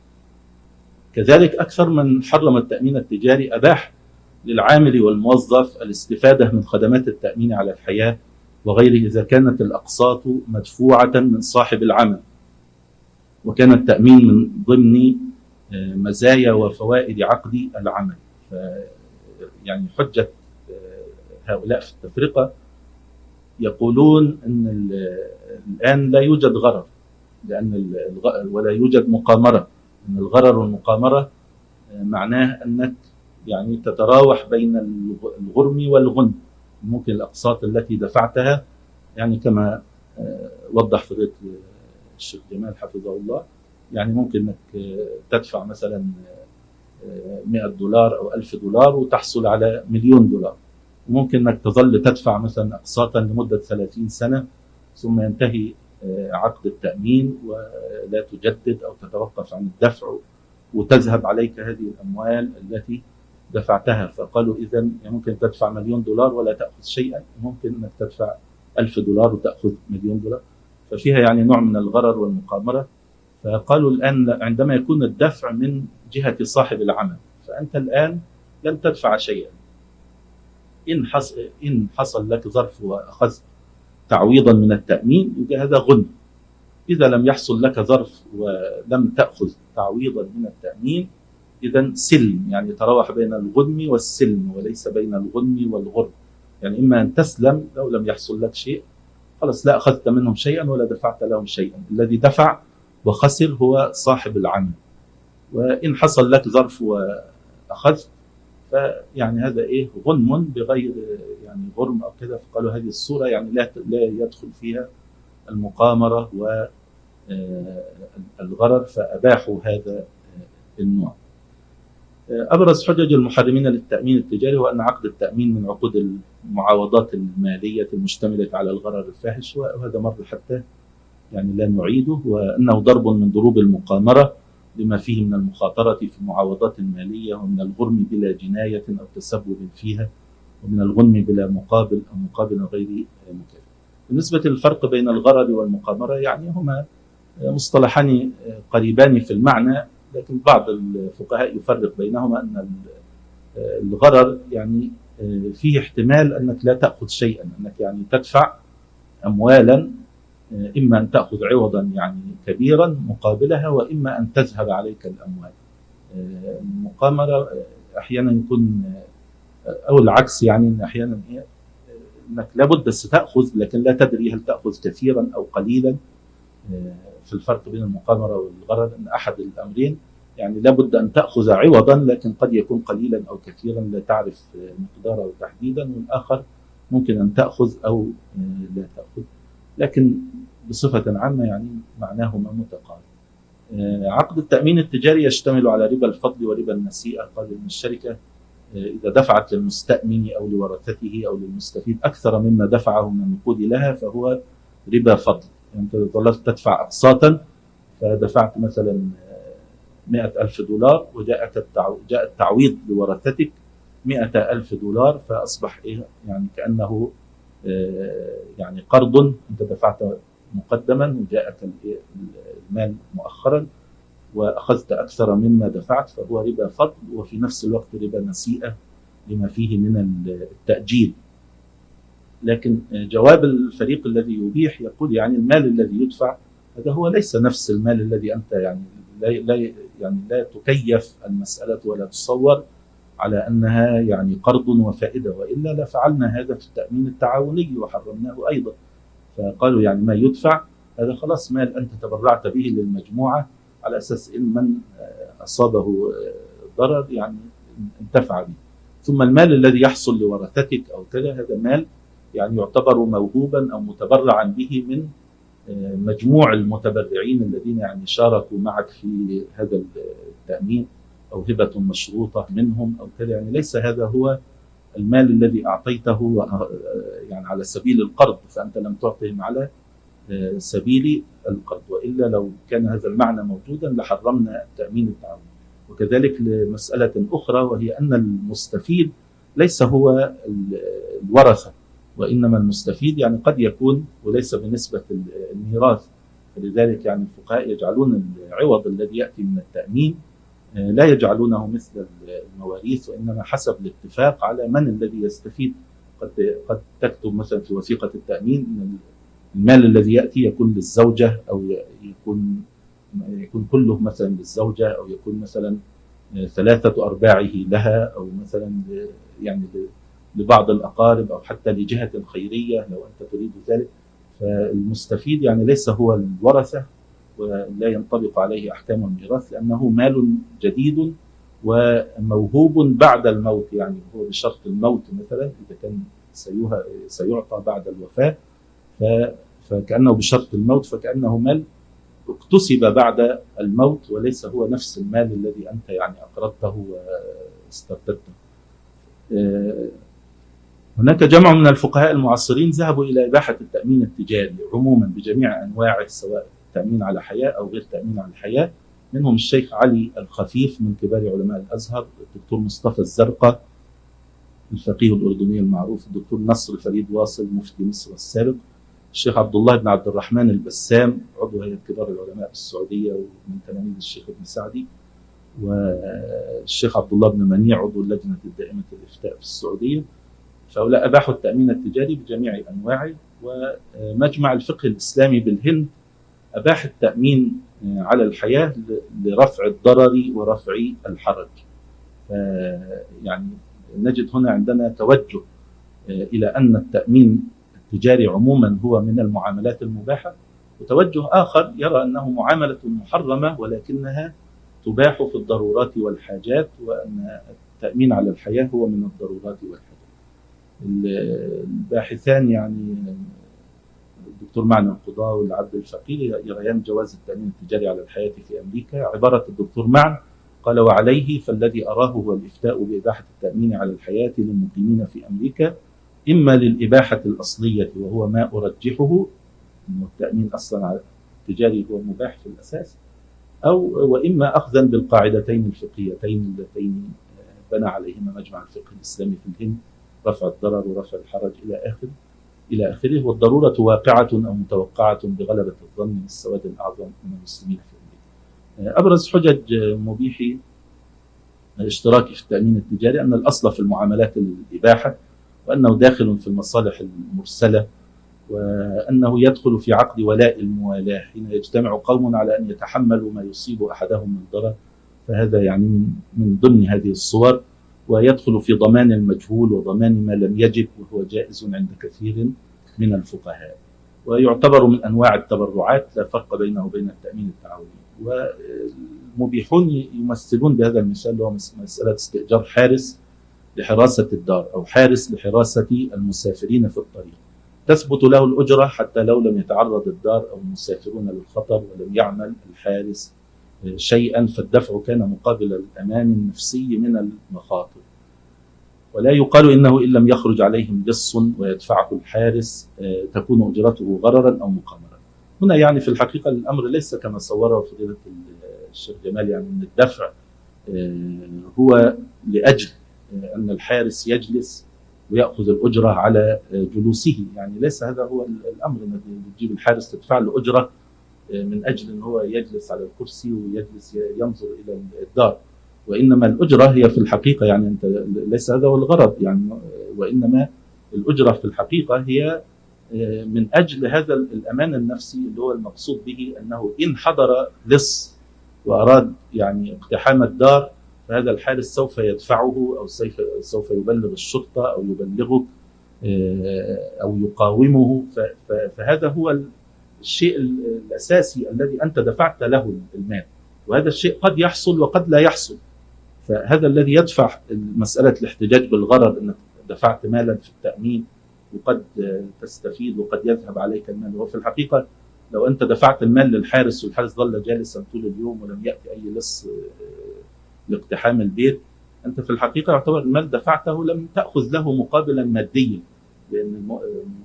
كذلك أكثر من حرم التأمين التجاري أباح للعامل والموظف الاستفادة من خدمات التأمين على الحياة وغيره إذا كانت الأقساط مدفوعة من صاحب العمل، وكان التأمين من ضمن مزايا وفوائد عقد العمل. يعني حجة هؤلاء في التفرقة يقولون أن الآن لا يوجد غرر، لأن ولا يوجد مقامرة. أن الغرر والمقامرة معناه أنك يعني تتراوح بين الغرم والغنم. ممكن الأقساط التي دفعتها يعني كما وضح فضيلة الشيخ جمال حفظه الله، يعني ممكن أنك تدفع مثلا $100 أو $1000 وتحصل على $1,000,000. وممكن أنك تظل تدفع مثلا أقساطا لمدة 30 سنة ثم ينتهي عقد التأمين ولا تجدد أو تتوقف عن الدفع وتذهب عليك هذه الأموال التي دفعتها. فقالوا إذن ممكن تدفع $1,000,000 ولا تأخذ شيئا، ممكن أنك تدفع $1000 وتأخذ $1,000,000. ففيها يعني نوع من الغرر والمقامرة. فقالوا الآن عندما يكون الدفع من جهة صاحب العمل فأنت الآن لم تدفع شيئا. إن حصل لك ظرف وأخذت تعويضا من التأمين يبقى هذا غنم. إذا لم يحصل لك ظرف ولم تأخذ تعويضا من التأمين، إذا سلم، يعني يتراوح بين الغنم والسلم وليس بين الغنم والغرم. يعني إما أن تسلم لو لم يحصل لك شيء، خلاص لا أخذت منهم شيئا ولا دفعت لهم شيئا، الذي دفع وخسر هو صاحب العمل. وإن حصل لك ظرف وأخذت فيعني هذا غنم بغير يعني غرم أو كذا، فقالوا هذه الصورة يعني لا يدخل فيها المقامرة والغرر، فأباحوا هذا النوع. أبرز حجج المحرمين للتأمين التجاري هو أن عقد التأمين من عقود المعاوضات المالية المشتملة على الغرر الفاحش، وهذا مر حتى يعني لا نعيده، وأنه ضرب من ضروب المقامرة لما فيه من المخاطرة في المعاوضات المالية، ومن الغرم بلا جناية أو تسبب فيها، ومن الغنم بلا مقابل أو مقابل غير مكافئ. بالنسبة للفرق بين الغرر والمقامرة، يعني هما مصطلحان قريبان في المعنى، لكن بعض الفقهاء يفرق بينهما، أن الغرر يعني فيه احتمال أنك لا تأخذ شيئا، أنك يعني تدفع أموالا، إما أن تأخذ عوضا يعني كبيرا مقابلها، وإما أن تذهب عليك الأموال. المقامرة أحيانا يكون أو العكس، يعني إن أحيانا أنك لابد ستأخذ لكن لا تدري هل تأخذ كثيرا أو قليلا. في الفرق بين المقامرة والغرر أن أحد الأمرين يعني لابد أن تأخذ عوضا، لكن قد يكون قليلا أو كثيرا لا تعرف مقداره تحديدا، والآخر ممكن أن تأخذ أو لا تأخذ، لكن بصفة عامة يعني معناهما متقارب. عقد التأمين التجاري يشتمل على ربا الفضل وربا النسيئة. قال إن الشركة إذا دفعت للمستأمن أو لورثته أو للمستفيد أكثر مما دفعه من النقود لها فهو ربا فضل. يعني أنت ظللت تدفع أقساطا، فدفعت مثلا 100,000 دولار وجاء التعويض لورثتك 100,000 دولار، فأصبح يعني كأنه يعني قرض أنت دفعت مقدما وجاءك المال مؤخرا وأخذت أكثر مما دفعت، فهو ربا فضل، وفي نفس الوقت ربا نسيئة لما فيه من التأجيل. لكن جواب الفريق الذي يبيح يقول يعني المال الذي يدفع هذا هو ليس نفس المال الذي أنت يعني لا تكيف المسألة ولا تصور على أنها يعني قرض وفائدة، وإلا لفعلنا هذا في التأمين التعاوني وحرمناه أيضا. فقالوا يعني ما يدفع هذا خلاص مال أنت تبرعت به للمجموعة على أساس إن من أصابه ضرر يعني انتفع به. ثم المال الذي يحصل لورثتك أو كذا هذا مال يعني يعتبر موهوبا أو متبرعا به من مجموع المتبرعين الذين يعني شاركوا معك في هذا التأمين، أو هبة مشروطة منهم أو كذا. يعني ليس هذا هو المال الذي أعطيته يعني على سبيل القرض، فأنت لم تعطهم على سبيل القرض، وإلا لو كان هذا المعنى موجودا لحرمنا التأمين التعاوني. وكذلك لمسألة أخرى، وهي أن المستفيد ليس هو الورثة، وإنما المستفيد يعني قد يكون وليس بنسبة الميراث. فلذلك يعني الفقهاء يجعلون العوض الذي يأتي من التأمين لا يجعلونه مثل المواريث، وإنما حسب الاتفاق على من الذي يستفيد. قد تكتب مثلا في وثيقة التأمين أن المال الذي يأتي يكون للزوجة، أو يكون كله مثلا للزوجة، أو يكون مثلا 3/4 لها، أو مثلا يعني لبعض الأقارب، أو حتى لجهة خيرية لو أنت تريد ذلك. فالمستفيد يعني ليس هو الورثة، ولا ينطبق عليه أحكام الميراث، لأنه مال جديد وموهوب بعد الموت. يعني هو بشرط الموت مثلا، إذا كان سيعطى بعد الوفاة فكأنه بشرط الموت، فكأنه مال اكتسب بعد الموت، وليس هو نفس المال الذي أنت يعني أقرضته واسترددته. هناك جمع من الفقهاء المعاصرين ذهبوا إلى إباحة التأمين التجاري عموما بجميع أنواعه، سواء التأمين على حياة أو غير تأمين على الحياة. منهم الشيخ علي الخفيف من كبار علماء الأزهر، الدكتور مصطفى الزرقاء الفقيه الأردني المعروف، الدكتور نصر فريد واصل مفتي مصر السابق، الشيخ عبد الله بن عبد الرحمن البسام عضو هيئة كبار العلماء في السعودية ومن تلاميذ الشيخ ابن سعدي، والشيخ عبد الله بن منيع عضو اللجنة الدائمة للإفتاء في السعودية. فهؤلاء أباحوا التأمين التجاري بجميع أنواعه. ومجمع الفقه الإسلامي بالهند أباح التأمين على الحياة لرفع الضرر ورفع الحرج. يعني نجد هنا عندنا توجه إلى أن التأمين التجاري عموما هو من المعاملات المباحة، وتوجه آخر يرى أنه معاملة محرمة ولكنها تباح في الضرورات والحاجات، وأن التأمين على الحياة هو من الضرورات والحاجات. الباحثان يعني الدكتور معنى القضاء والعبد الفقيه يريان جواز التأمين التجاري على الحياة في أمريكا. عبارة الدكتور معنى قال: وعليه فالذي أراه هو الإفتاء بإباحة التأمين على الحياة للمقيمين في أمريكا، إما للإباحة الأصلية وهو ما أرجحه، أن التأمين أصلا التجاري هو مباح في الأساس، وإما أخذا بالقاعدتين الفقهيتين اللتين بنى عليهما مجمع الفقه الإسلامي في الهند: رفع الضرر ورفع الحرج إلى آخره. والضرورة واقعة أو متوقعة بغلبة الظن من السواد الأعظم من المسلمين في أمريكا. أبرز حجج مبيحي اشتراكي في التأمين التجاري أن الأصل في المعاملات الإباحة، وأنه داخل في المصالح المرسلة، وأنه يدخل في عقد ولاء الموالاة حين يجتمع قوم على أن يتحملوا ما يصيب أحدهم من ضرر، فهذا يعني من ضمن هذه الصور. ويدخل في ضمان المجهول وضمان ما لم يجب، وهو جائز عند كثير من الفقهاء، ويعتبر من أنواع التبرعات، لا فرق بينه وبين التأمين التعاوني. والمبيحون يمثلون بهذا المثال، وهو مسألة استئجار حارس لحراسة الدار أو حارس لحراسة المسافرين في الطريق. تثبت له الأجرة حتى لو لم يتعرض الدار أو المسافرون للخطر ولم يعمل الحارس شيئا، فالدفع كان مقابل الأمان النفسي من المخاطر. ولا يقال إنه إن لم يخرج عليهم لص ويدفعه الحارس تكون أجرته غررا أو مقامرا. هنا يعني في الحقيقة الأمر ليس كما صوره فضيلة الشيخ جمال، يعني أن الدفع هو لأجل أن الحارس يجلس ويأخذ الأجرة على جلوسه، يعني ليس هذا هو الأمر، أن تجيب الحارس تدفع له أجرة من أجل أن هو يجلس على الكرسي ويجلس ينظر إلى الدار. وإنما الأجرة هي في الحقيقة يعني أنت ليس هذا هو الغرض يعني، وإنما الأجرة في الحقيقة هي من أجل هذا الأمان النفسي اللي هو المقصود به، أنه إن حضر لص وأراد يعني اقتحام الدار، فهذا الحارس سوف يدفعه أو سوف يبلغ الشرطة أو يبلغه أو يقاومه. فهذا هو الشيء الأساسي الذي أنت دفعت له المال، وهذا الشيء قد يحصل وقد لا يحصل. فهذا الذي يدفع مسألة الاحتجاج بالغرر، أنك دفعت مالا في التأمين وقد تستفيد وقد يذهب عليك المال. وفي الحقيقة لو أنت دفعت المال للحارس والحارس ظل جالسا طول اليوم ولم يأتي أي لص لاقتحام البيت، أنت في الحقيقة يعتبر المال دفعته لم تأخذ له مقابلا ماديا، لأن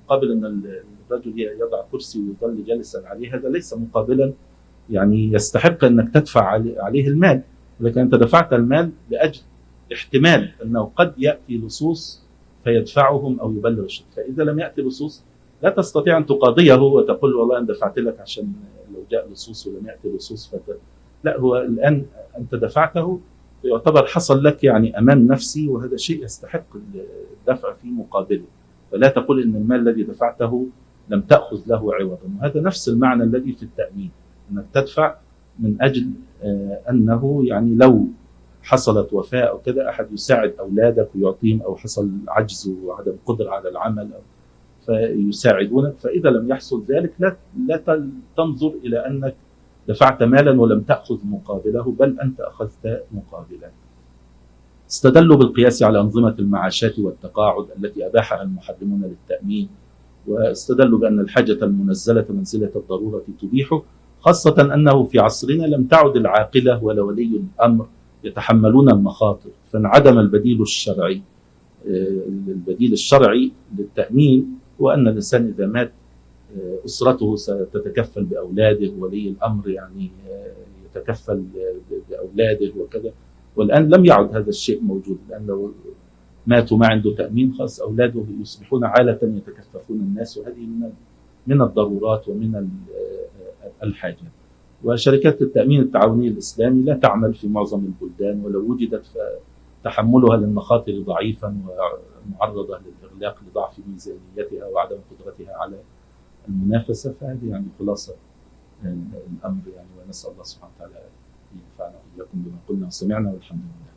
مقابل أن الرجل يضع كرسي ويظل جالسا عليه هذا ليس مقابلا يعني يستحق أنك تدفع عليه المال، ولكن أنت دفعت المال لأجل احتمال أنه قد يأتي لصوص فيدفعهم أو يبلغ الشرطة. فإذا لم يأتي لصوص لا تستطيع أن تقاضيه وتقول والله أنا دفعت لك عشان لو جاء لصوص ولم يأتي لصوص لا، هو الآن أنت دفعته يعتبر حصل لك يعني أمان نفسي، وهذا شيء يستحق الدفع في مقابله. فلا تقول إن المال الذي دفعته لم تأخذ له عوضا. وهذا نفس المعنى الذي في التأمين، أنك تدفع من أجل أنه يعني لو حصلت وفاة أو كذا أحد يساعد أولادك ويعطيهم، أو حصل عجز وعدم قدرة على العمل فيساعدونك. فإذا لم يحصل ذلك لا تنظر إلى أنك دفعت مالا ولم تأخذ مقابله، بل أنت أخذت مقابلا. استدلوا بالقياس على أنظمة المعاشات والتقاعد التي أباحها المحرمون للتأمين، واستدلوا بأن الحاجة المنزلة منزلة الضرورة تبيحه، خاصة أنه في عصرنا لم تعد العاقلة ولا ولي الأمر يتحملون المخاطر، فانعدم البديل الشرعي. البديل الشرعي للتأمين هو أن الإنسان إذا مات أسرته ستتكفل بأولاده، ولي الأمر يعني يتكفل بأولاده وكذا. والآن لم يعد هذا الشيء موجود، لأن لو ماتوا ما عنده تأمين خاص أولاده يصبحون عالة يتكففون الناس، وهذه من الضرورات ومن الحاجة. وشركات التأمين التعاوني الإسلامي لا تعمل في معظم البلدان، ولو وجدت فتحملها للمخاطر ضعيفا ومعرضة للإغلاق لضعف ميزانيتها وعدم قدرتها على المنافسة. فهذه يعني خلاصة الأمر يعني، ونسأل الله سبحانه وتعالى أن ينفعنا وإياكم بما قلنا وسمعنا، والحمد لله.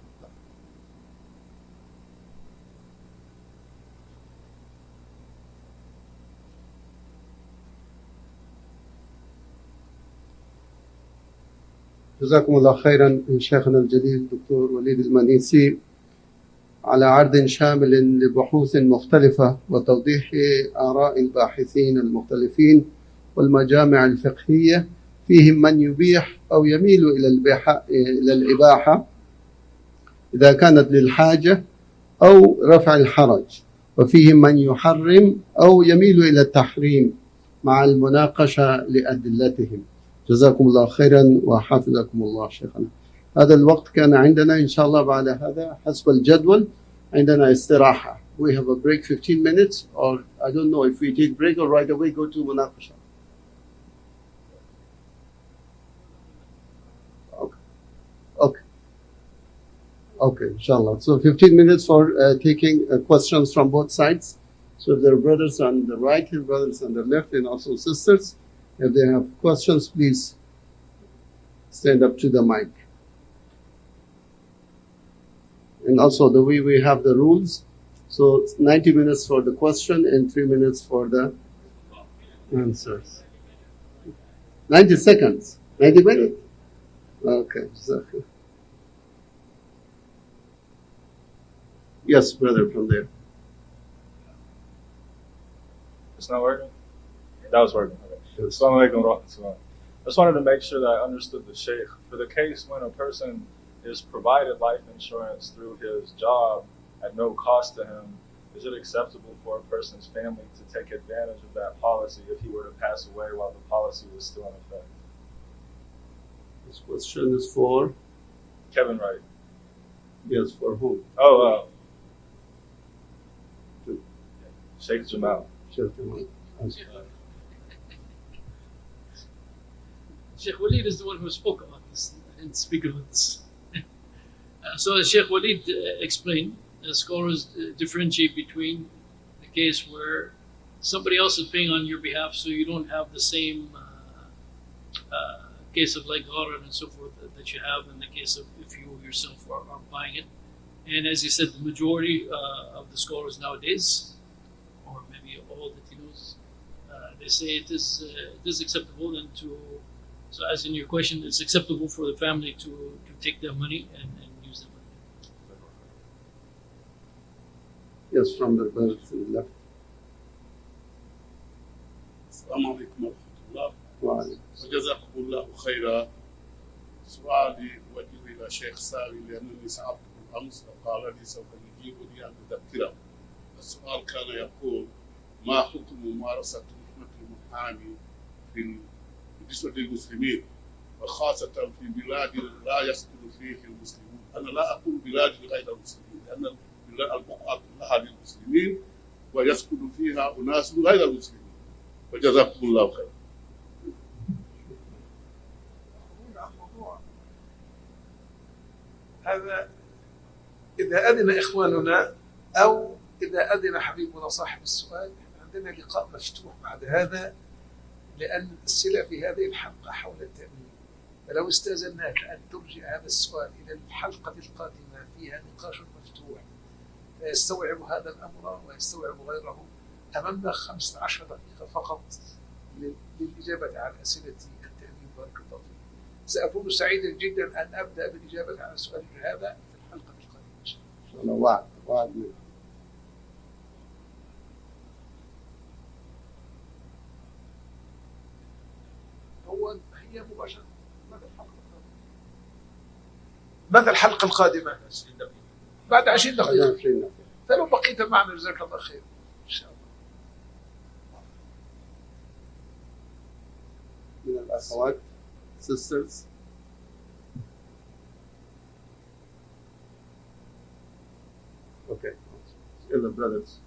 جزاكم الله خيرا شيخنا الجليل دكتور وليد المنيسي على عرض شامل لبحوث مختلفة وتوضيح آراء الباحثين المختلفين والمجامع الفقهية، فيهم من يبيح أو يميل إلى الإباحة إذا كانت للحاجة أو رفع الحرج، وفيهم من يحرم أو يميل إلى التحريم مع المناقشة لأدلتهم. جزاكم الله خيرا وحفظكم الله شيخنا. هذا الوقت كان عندنا إن شاء الله. بعد هذا حسب الجدول عندنا استراحة. We have a break 15 minutes, or I don't know if we take break or right away go to مناقشة. Okay, inshallah. So 15 minutes for taking questions from both sides. So if there are brothers on the right and brothers on the left, and also sisters, if they have questions, please stand up to the mic. And also the way we have the rules, so 90 minutes for the question and 3 minutes for the answers. 90 seconds, 90 minutes? Okay. Yes, brother, from there. It's not working? That was working. Okay. Assalamu alaikum wa rahmatullah. I just wanted to make sure that I understood the Sheikh. For the case when a person is provided life insurance through his job at no cost to him, is it acceptable for a person's family to take advantage of that policy if he were to pass away while the policy was still in effect? This question is for? Kevin Wright. Yes, for whom? Sheikh Jamal. Sheikh Jamal. Sheikh Walid is the one who spoke about this. I didn't speak about this. So Sheikh Walid explained, scholars differentiate between the case where somebody else is paying on your behalf, so you don't have the same case of like gharar and so forth that you have in the case of if you yourself are buying it. And as he said, the majority of the scholars nowadays, or maybe all that he knows, they say it is acceptable and to. So as in your question, it's acceptable for the family to take their money and use their money. Yes, from the brother to the left. السلام عليكم ورحمة الله وعليكم. وجزاكم الله خيرا. سؤالي وجه إلى شيخ سامي لأنني سألته بالأمس وقال لي سوف يجيبني أن أذكره. السؤال كان يقول: ما حكم ممارسة مهنة المحامي بالنسبة للمسلمين وخاصة في بلاد لا يسكن فيه المسلمون؟ أنا لا أقول بلاد غير المسلمين لأن البقعة كلها للمسلمين ويسكن فيها أناس غير المسلمين. وجزاكم الله خيرا. هذا إذا أذن إخواننا أو إذا أذن حبيبنا صاحب السؤال، عندنا لقاء مفتوح بعد هذا، لأن الأسئلة في هذه الحلقة حول التأمين، فلو استأذناك أن ترجع هذا السؤال إلى الحلقة القادمة فيها نقاش مفتوح فيستوعب هذا الأمر ويستوعب غيره. أمامنا 15 دقيقة فقط للإجابة على أسئلة التأمين. بارك الله فيك. سأكون سعيدا جدا أن أبدأ بالإجابة على سؤال هذا في الحلقة القادمة إن شاء الله. وعد. هي مباشرة ماذا الحلقة القادمة؟ بعد 20 دقيقة. فلو بقيت معنا جزاك الله خير إن شاء الله. من الأخوات sisters. Okay. Brothers.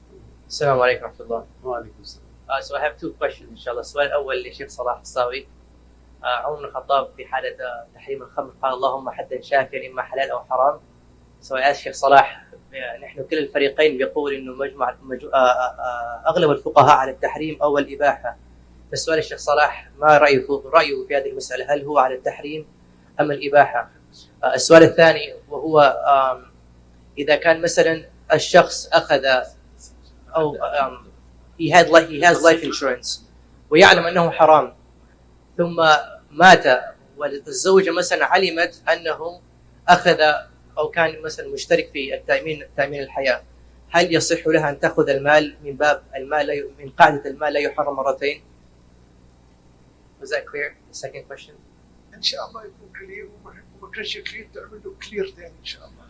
السلام عليكم ورحمة الله. وعليكم السلام. So I have two questions إن شاء الله. السؤال الأول للشيخ صلاح الصاوي. عمر بن الخطاب في حالة تحريم الخمر قال اللهم حدا شافيا إما حلال أو حرام. سؤال الشيخ صلاح، نحن كل الفريقين بيقول إنه أغلب الفقهاء على التحريم أو الإباحة، بس سؤال الشيخ صلاح ما رأيه في هذه المسألة، هل هو على التحريم أم الإباحة؟ السؤال الثاني وهو إذا كان مثلا الشخص أخذ أو he has life insurance ويعلم أنه حرام ثم مات والزوجة مثلا علمت أنه أخذ أو كان مثلا مشترك في تأمين الحياة، هل يصح لها أن تأخذ المال من باب المال من قاعدة المال لا يحرم مرتين؟ Was that clear? The second question. ان شاء الله يكون كلير، وما كانش كلير تعمل له كلير ثاني ان شاء الله.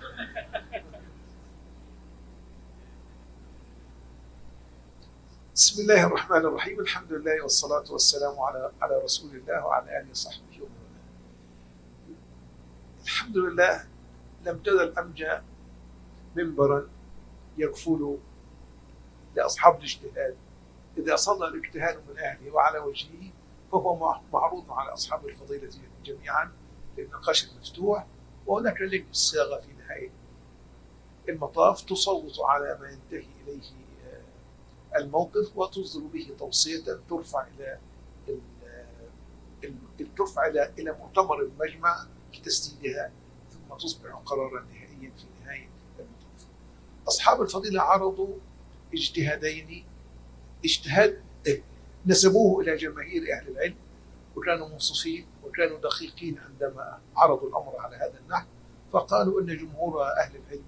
بسم الله الرحمن الرحيم، الحمد لله والصلاة والسلام على رسول الله وعلى آله وصحبه ومن والاه. الحمد لله لم تزل أمجا منبرا يكفل لأصحاب الاجتهاد، إذا صدر الاجتهاد من أهله وعلى وجهه فهو معروض على أصحاب الفضيلة جميعا للنقاش المفتوح، وهناك لجنة الصياغة في نهاية المطاف تصوت على ما ينتهي إليه الموقف وتصدر به توصية ترفع إلى مؤتمر المجمع لتسديدها ثم تصبح قرارا نهائيا في نهاية المطاف. أصحاب الفضيلة عرضوا اجتهادين، اجتهاد نسبوه إلى جماهير أهل العلم وكانوا منصفين وكانوا دقيقين عندما عرضوا الأمر على هذا النحو، فقالوا أن جمهور أهل العلم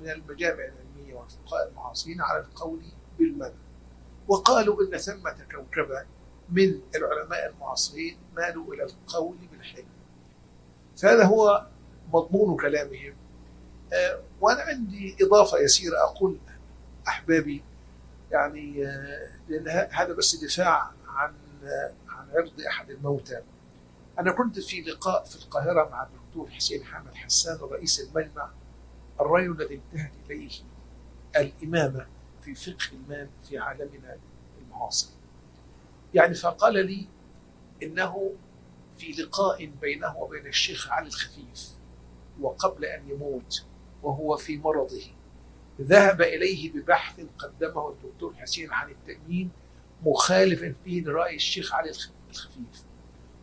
من المجامع العلمية والفقهاء المعاصرين على القول بالمنع، وقالوا إن ثمة كوكبة من العلماء المعاصرين مالوا إلى القول بالحل. فهذا هو مضمون كلامهم. وأنا عندي إضافة يسيرة أقول أحبابي، يعني لأن هذا بس دفاع عن عرض أحد الموتى. أنا كنت في لقاء في القاهرة مع الدكتور حسين حامد حسان رئيس المجمع، الرجل الذي انتهت إليه الإمامة في فقه المال في عالمنا المعاصر. يعني فقال لي إنه في لقاء بينه وبين الشيخ علي الخفيف وقبل أن يموت وهو في مرضه ذهب إليه ببحث قدمه الدكتور حسين عن التأمين مخالفا فيه لرأي الشيخ علي الخفيف،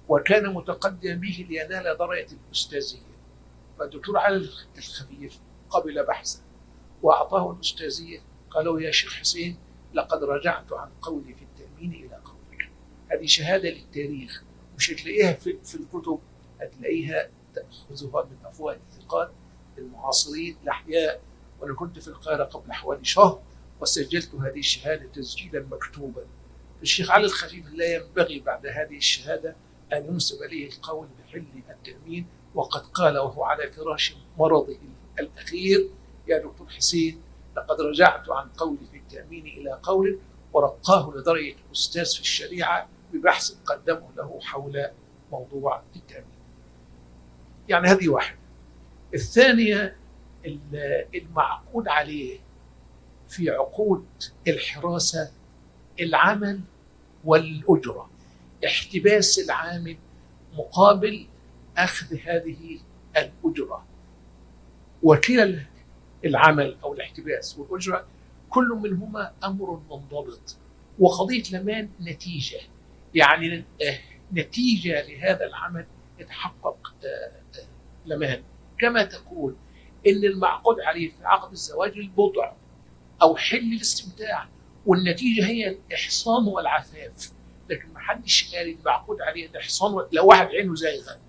وكان متقدما به لينال درجة الأستاذية. فالدكتور علي الخفيف قبل بحثه وأعطاه الأستاذية، قالوا يا شيخ حسين لقد رجعت عن قولي في التأمين إلى قولك. هذه شهادة للتاريخ، مش هتلاقيها في الكتب، هتلاقيها تأخذها من أفواه الثقات المعاصرين الأحياء. وأنا كنت في القاهرة قبل حوالي شهر وسجلت هذه الشهادة تسجيلا مكتوبا. الشيخ علي الخفيف لا ينبغي بعد هذه الشهادة أن ينسب إليه القول بحل التأمين، وقد قال وهو على فراش مرضه الأخير يا دكتور حسين لقد رجعت عن قولي في التأمين إلى قولك، ورقاه لدرجة أستاذ في الشريعة ببحث قدمه له حول موضوع التأمين. يعني هذه واحدة. الثانية المعقود عليه في عقود الحراسة العمل والأجرة، احتباس العامل مقابل أخذ هذه الأجرة. وكلا العمل أو الاحتباس والأجرة كل منهما أمر منضبط، وقضية الأمان نتيجة، يعني نتيجة لهذا العمل يتحقق الأمان. كما تقول إن المعقود عليه في عقد الزواج البضع أو حل الاستمتاع، والنتيجة هي الإحصان والعفاف. لكن ما حدش قال المعقود عليه الإحصان. لو واحد عينه زايغة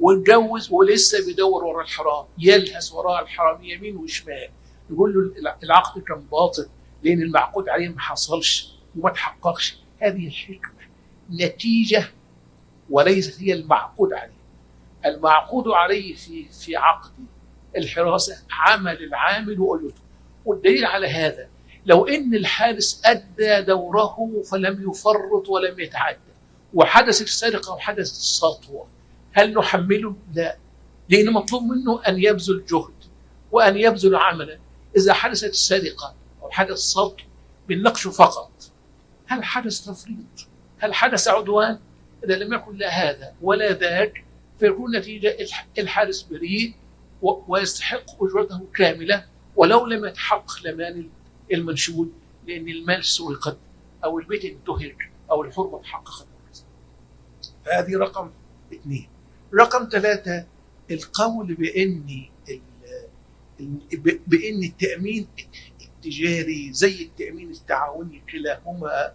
واتجوز ولسه بيدور ورا الحرام، يلهث وراء الحرام يمين وشمال، نقول له العقد كان باطل لأن المعقود عليه ما حصلش وما تحققش. هذه الحكمة نتيجة وليست هي المعقود عليه. المعقود عليه في عقد الحراسة عمل العامل وأجرته. والدليل على هذا لو إن الحارس أدى دوره فلم يفرط ولم يتعدى وحدثت السرقة وحدثت السطوة، هل نحمله؟ لا، لأن مطلوب منه أن يبذل جهد وأن يبذل عملا. إذا حدثت السرقة أو حدث سطو بالنقش فقط، هل حدث تفريط؟ هل حدث عدوان؟ إذا لم يكن لا هذا ولا ذاك فيكون نتيجة الحارس بريء ويستحق أجرته كاملة ولو لم يتحقق الأمان المنشود، لأن المال سرقت أو البيت انتهك أو الحرمة تحققت. هذه رقم 2. رقم 3 القول بأن التأمين التجاري زي التأمين التعاوني كلاهما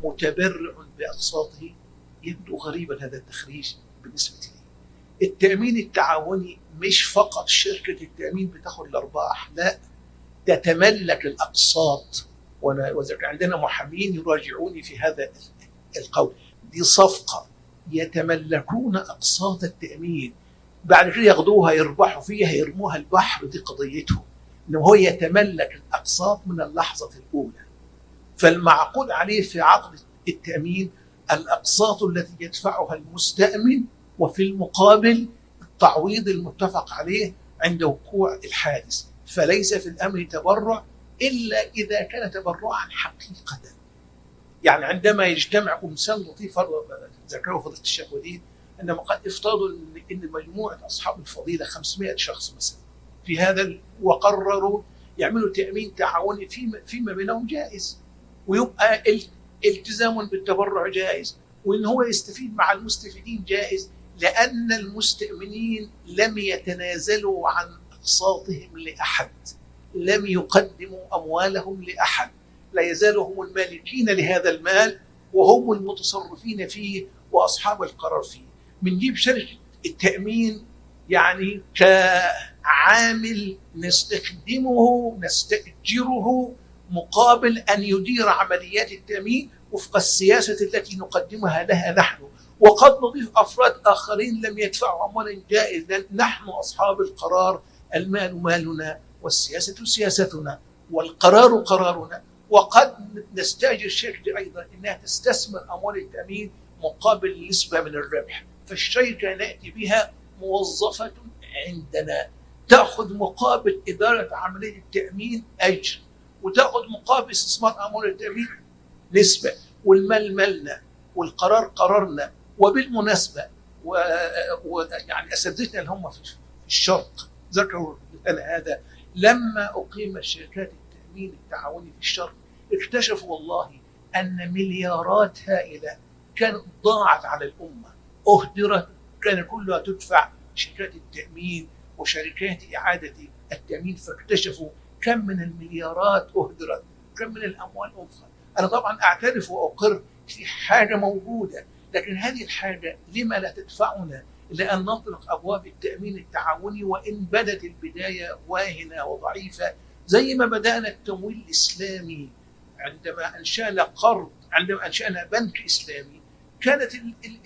متبرع بأقساطه. يبدو غريبا هذا التخريج بالنسبة لي. التأمين التعاوني مش فقط شركة التأمين بتاخد الأرباح، لا، تتملك الأقساط. عندنا محامين يراجعوني في هذا القول. دي صفقة، يتملكون أقساط التأمين، بعد كده ياخدوها يربحوا فيها يرموها البحر، دي قضيتهم. إنه هو يتملك الأقساط من اللحظة الأولى. فالمعقود عليه في عقد التأمين الأقساط التي يدفعها المستأمن، وفي المقابل التعويض المتفق عليه عند وقوع الحادث. فليس في الأمر تبرع إلا إذا كان تبرعا حقيقة. يعني عندما يجتمع مثال لطيف ذكره فضيلة الشيخ وليد، أنما قد افترضوا أن مجموعة أصحاب الفضيلة 500 شخص مثلا في هذا، وقرروا يعملوا تأمين تعاوني فيما بينهم جائز، ويبقى التزام بالتبرع جائز، وإن هو يستفيد مع المستفيدين جائز، لأن المستأمنين لم يتنازلوا عن أقساطهم لأحد، لم يقدموا أموالهم لأحد، لا يزالوا هم المالكين لهذا المال وهم المتصرفين فيه وأصحاب القرار فيه. بنجيب شركة التأمين يعني كعامل نستخدمه نستأجره مقابل أن يدير عمليات التأمين وفق السياسة التي نقدمها لها نحن، وقد نضيف أفراد آخرين لم يدفعوا أموالا جائز، لأن نحن أصحاب القرار، المال مالنا والسياسة سياستنا والقرار قرارنا. وقد نستأجر شركة أيضا أنها تستثمر أموال التأمين مقابل نسبة من الربح، فالشركة نأتي بها موظفة عندنا تأخذ مقابل إدارة عملية التأمين أجر، وتأخذ مقابل استثمار أموال التأمين نسبة، والمال مالنا والقرار قرارنا. وبالمناسبة ويعني أساتذتنا اللي هم في الشرق ذكروا لنا هذا، لما أقيمت شركات التأمين التعاوني في الشرق اكتشفوا والله أن مليارات هائلة كانت ضاعت على الأمة، أهدرت، كان كلها تدفع شركات التأمين وشركات إعادة التأمين، فاكتشفوا كم من المليارات أهدرت، كم من الأموال أنفقت. أنا طبعا أعترف وأقر في حاجة موجودة، لكن هذه الحاجة لما لا تدفعنا لأن نطلق أبواب التأمين التعاوني، وإن بدت البداية واهنة وضعيفة، زي ما بدأنا التمويل الإسلامي عندما أنشأنا قرض، عندما أنشأنا بنك إسلامي كانت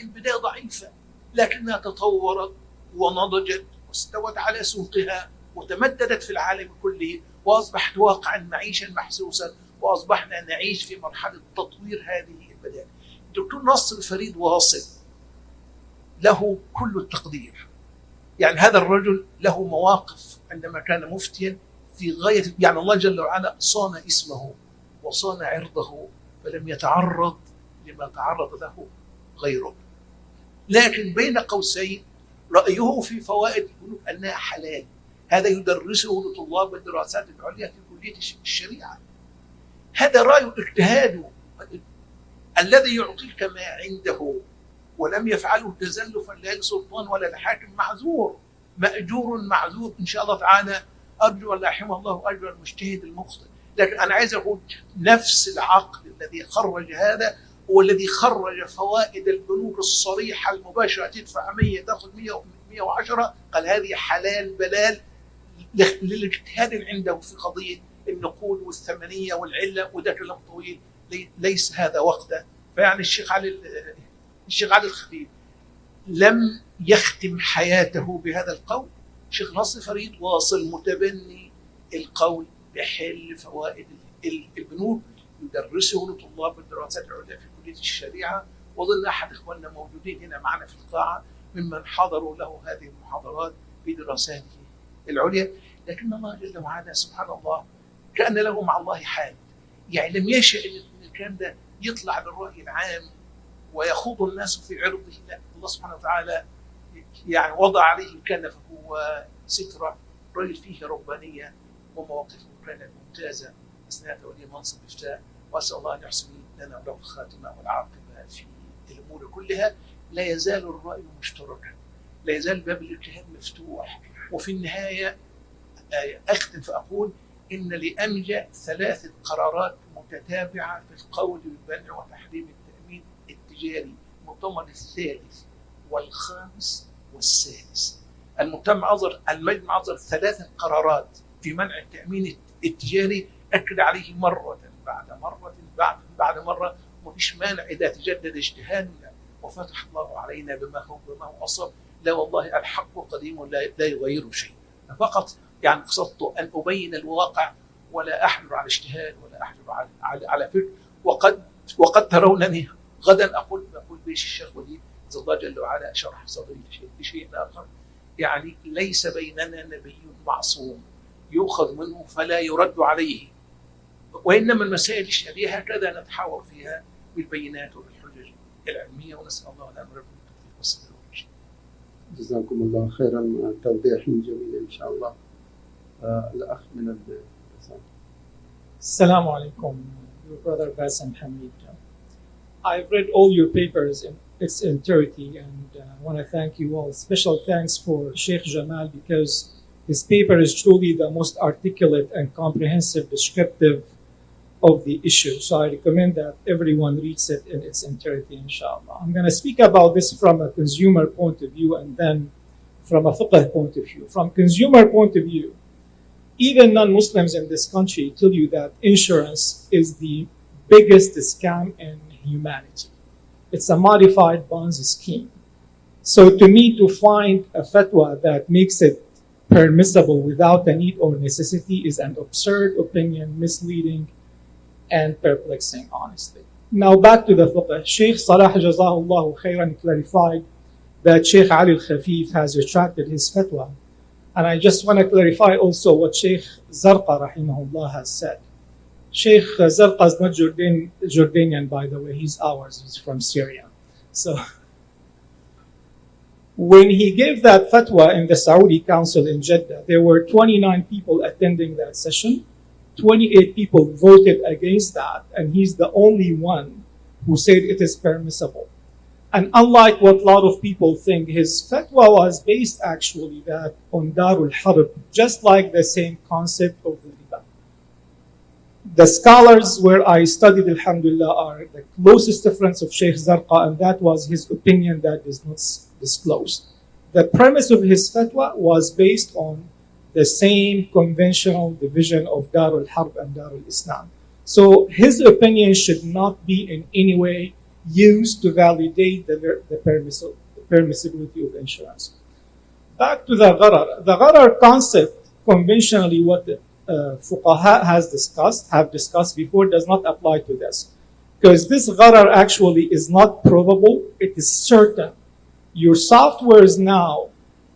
البداية ضعيفة، لكنها تطورت ونضجت واستوت على سوقها وتمددت في العالم كله، وأصبحت واقعا معيشا محسوسا، وأصبحنا نعيش في مرحلة تطوير هذه البدائل. الدكتور نصر فريد واصل له كل التقدير، يعني هذا الرجل له مواقف عندما كان مفتيا في غاية، يعني الله جل وعلا صان اسمه وصان عرضه فلم يتعرض لما تعرض له غيره. لكن بين قوسين رأيه في فوائد البنوك أنها حلال، هذا يدرسه لطلاب الدراسات العليا في كلية الشريعة، هذا رأيه اجتهاده الذي يعطيك ما عنده ولم يفعله تزلفا لا لسلطان ولا لحاكم، معذور مأجور معذور إن شاء الله تعالى. أرجو أن لا يحرم الله أجر المجتهد المخطئ. لكن أنا عايز أقول نفس العقل الذي خرج هذا هو الذي خرج فوائد البنوك الصريحة المباشرة، تدفع 100 تأخذ 110، قال هذه حلال بلال للاجتهاد عنده في قضية النقود والثمنية والعلة، وده كلام طويل ليس هذا وقته. فيعني الشيخ علي الخليل لم يختم حياته بهذا القول. الشيخ نصر فريد واصل متبني القول بحل فوائد البنوك، يدرسه لطلاب الدراسات العليا في كلية الشريعة، وظل أحد إخواننا موجودين هنا معنا في القاعة ممن حضروا له هذه المحاضرات في دراساته العليا. لكن الله جل وعلا سبحان الله كأن له مع الله حال، يعني لم يشأ أن الكلام ده يطلع للرأي العام ويخوض الناس في عرضه، لا، الله سبحانه وتعالى يعني وضع عليه الكنف وسترة، رجل فيه ربانية ومواقفه كانت ممتازة أثناء تولي منصب إفتاء، وأسأل الله أن يحسن لنا وله الخاتمة والعاقبة في الأمور كلها. لا يزال الرأي مشتركا، لا يزال باب الاجتهاد مفتوح. وفي النهاية أختم فأقول إن لأمجا 3 قرارات متتابعة في القول بمنع وتحريم التأمين التجاري، المؤتمر الثالث والخامس والسادس. المجمع أصدر 3 قرارات في منع التأمين التجاري، أكد عليه مرة بعد مرة بعد مرة. ومفيش مانع إذا تجدد اجتهادنا وفتح الله علينا بما هو أصب. لا والله الحق قديم لا يغير شيء. فقط يعني قصدت أن أبين الواقع ولا أحمل على اجتهاد ولا أحمل على فكر. وقد ترونني غدا أقول بيش الشيخ وليد جزا الله جل وعلا شرح صدري لشيء آخر. يعني ليس بيننا نبي معصوم يؤخذ منه فلا يرد عليه، وإنما المسائل الاجتهادية هكذا نتحاور فيها بالبينات وبالحجج العلمية، ونسأل الله لنا ولكم التوفيق والسداد. جزاكم الله خيرا، توضيح جميل إن شاء الله. الأخ من الرسالة. Assalamu alaikum, your brother Bassem Hamid. I've read all your papers in its entirety, and I want to thank you all. Special thanks for Sheikh Jamal, because his paper is truly the most articulate and comprehensive descriptive of the issue. So I recommend that everyone reads it in its entirety, inshallah. I'm going to speak about this from a consumer point of view and then from a fiqh point of view. From consumer point of view, even non-Muslims in this country tell you that insurance is the biggest scam in humanity. It's a modified bonds scheme. So to me, to find a fatwa that makes it permissible without a need or necessity is an absurd opinion, misleading, and perplexing, honestly. Now back to the fiqh. Sheikh Salah Jazahullah Khairan clarified that Sheikh Ali al-Khafif has retracted his fatwa. And I just want to clarify also what Sheikh Zarqa Rahimahullah has said. Sheikh Zarqa is not Jordanian, by the way, he's ours, he's from Syria. So when he gave that fatwa in the Saudi Council in Jeddah, there were 29 people attending that session. 28 people voted against that, and he's the only one who said it is permissible. And unlike what a lot of people think, his fatwa was based actually that on Darul Harb, just like the same concept of the riba. The scholars where I studied, alhamdulillah, are the closest friends of Sheikh Zarqa, and that was his opinion that is not disclosed. The premise of his fatwa was based on the same conventional division of Darul Harb and Darul Islam. So his opinion should not be in any way used to validate the permissibility of insurance. Back to the gharar. The gharar concept, conventionally what the fuqaha have discussed before, does not apply to this. Because this gharar actually is not probable, it is certain. Your softwares now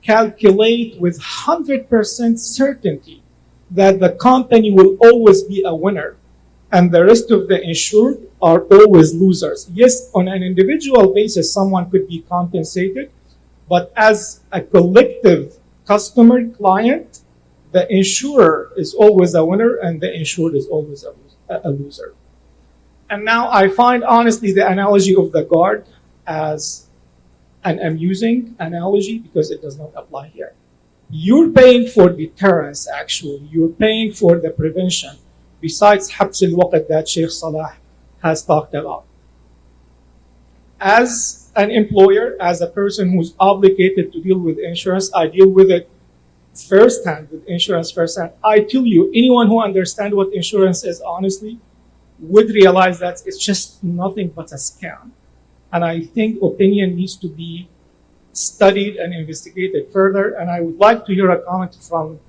calculate with 100% certainty that the company will always be a winner and the rest of the insured are always losers. Yes, on an individual basis, someone could be compensated, but as a collective customer client, the insurer is always a winner and the insured is always a loser. And now I find honestly the analogy of the guard as an amusing analogy because it does not apply here. You're paying for deterrence actually, you're paying for the prevention besides habs al-waqt that Sheikh Salah has talked about. As an employer, as a person who's obligated to deal with insurance, I deal with it firsthand, with insurance firsthand. I tell you, anyone who understands what insurance is honestly would realize that it's just nothing but a scam. And I think opinion needs to be studied and investigated further. And I would like to hear a comment from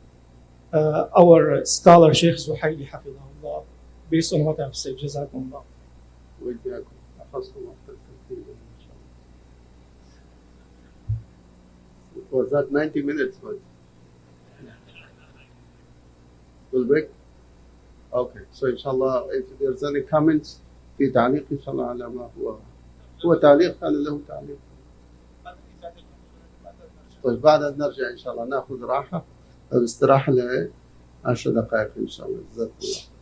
our scholar, Sheikh Zuhaili Hafidhahullah, based on what I've said. Jazakumullah. Was that 90 minutes? Will break? Okay. So inshallah, if there's any comments, في تعليق إن شاء الله على ما هو تعليق كان له تعليق. طيب بعد أن نرجع إن شاء الله نأخذ راحة أو استراحة ل10 دقائق إن شاء الله. جزاكم الله.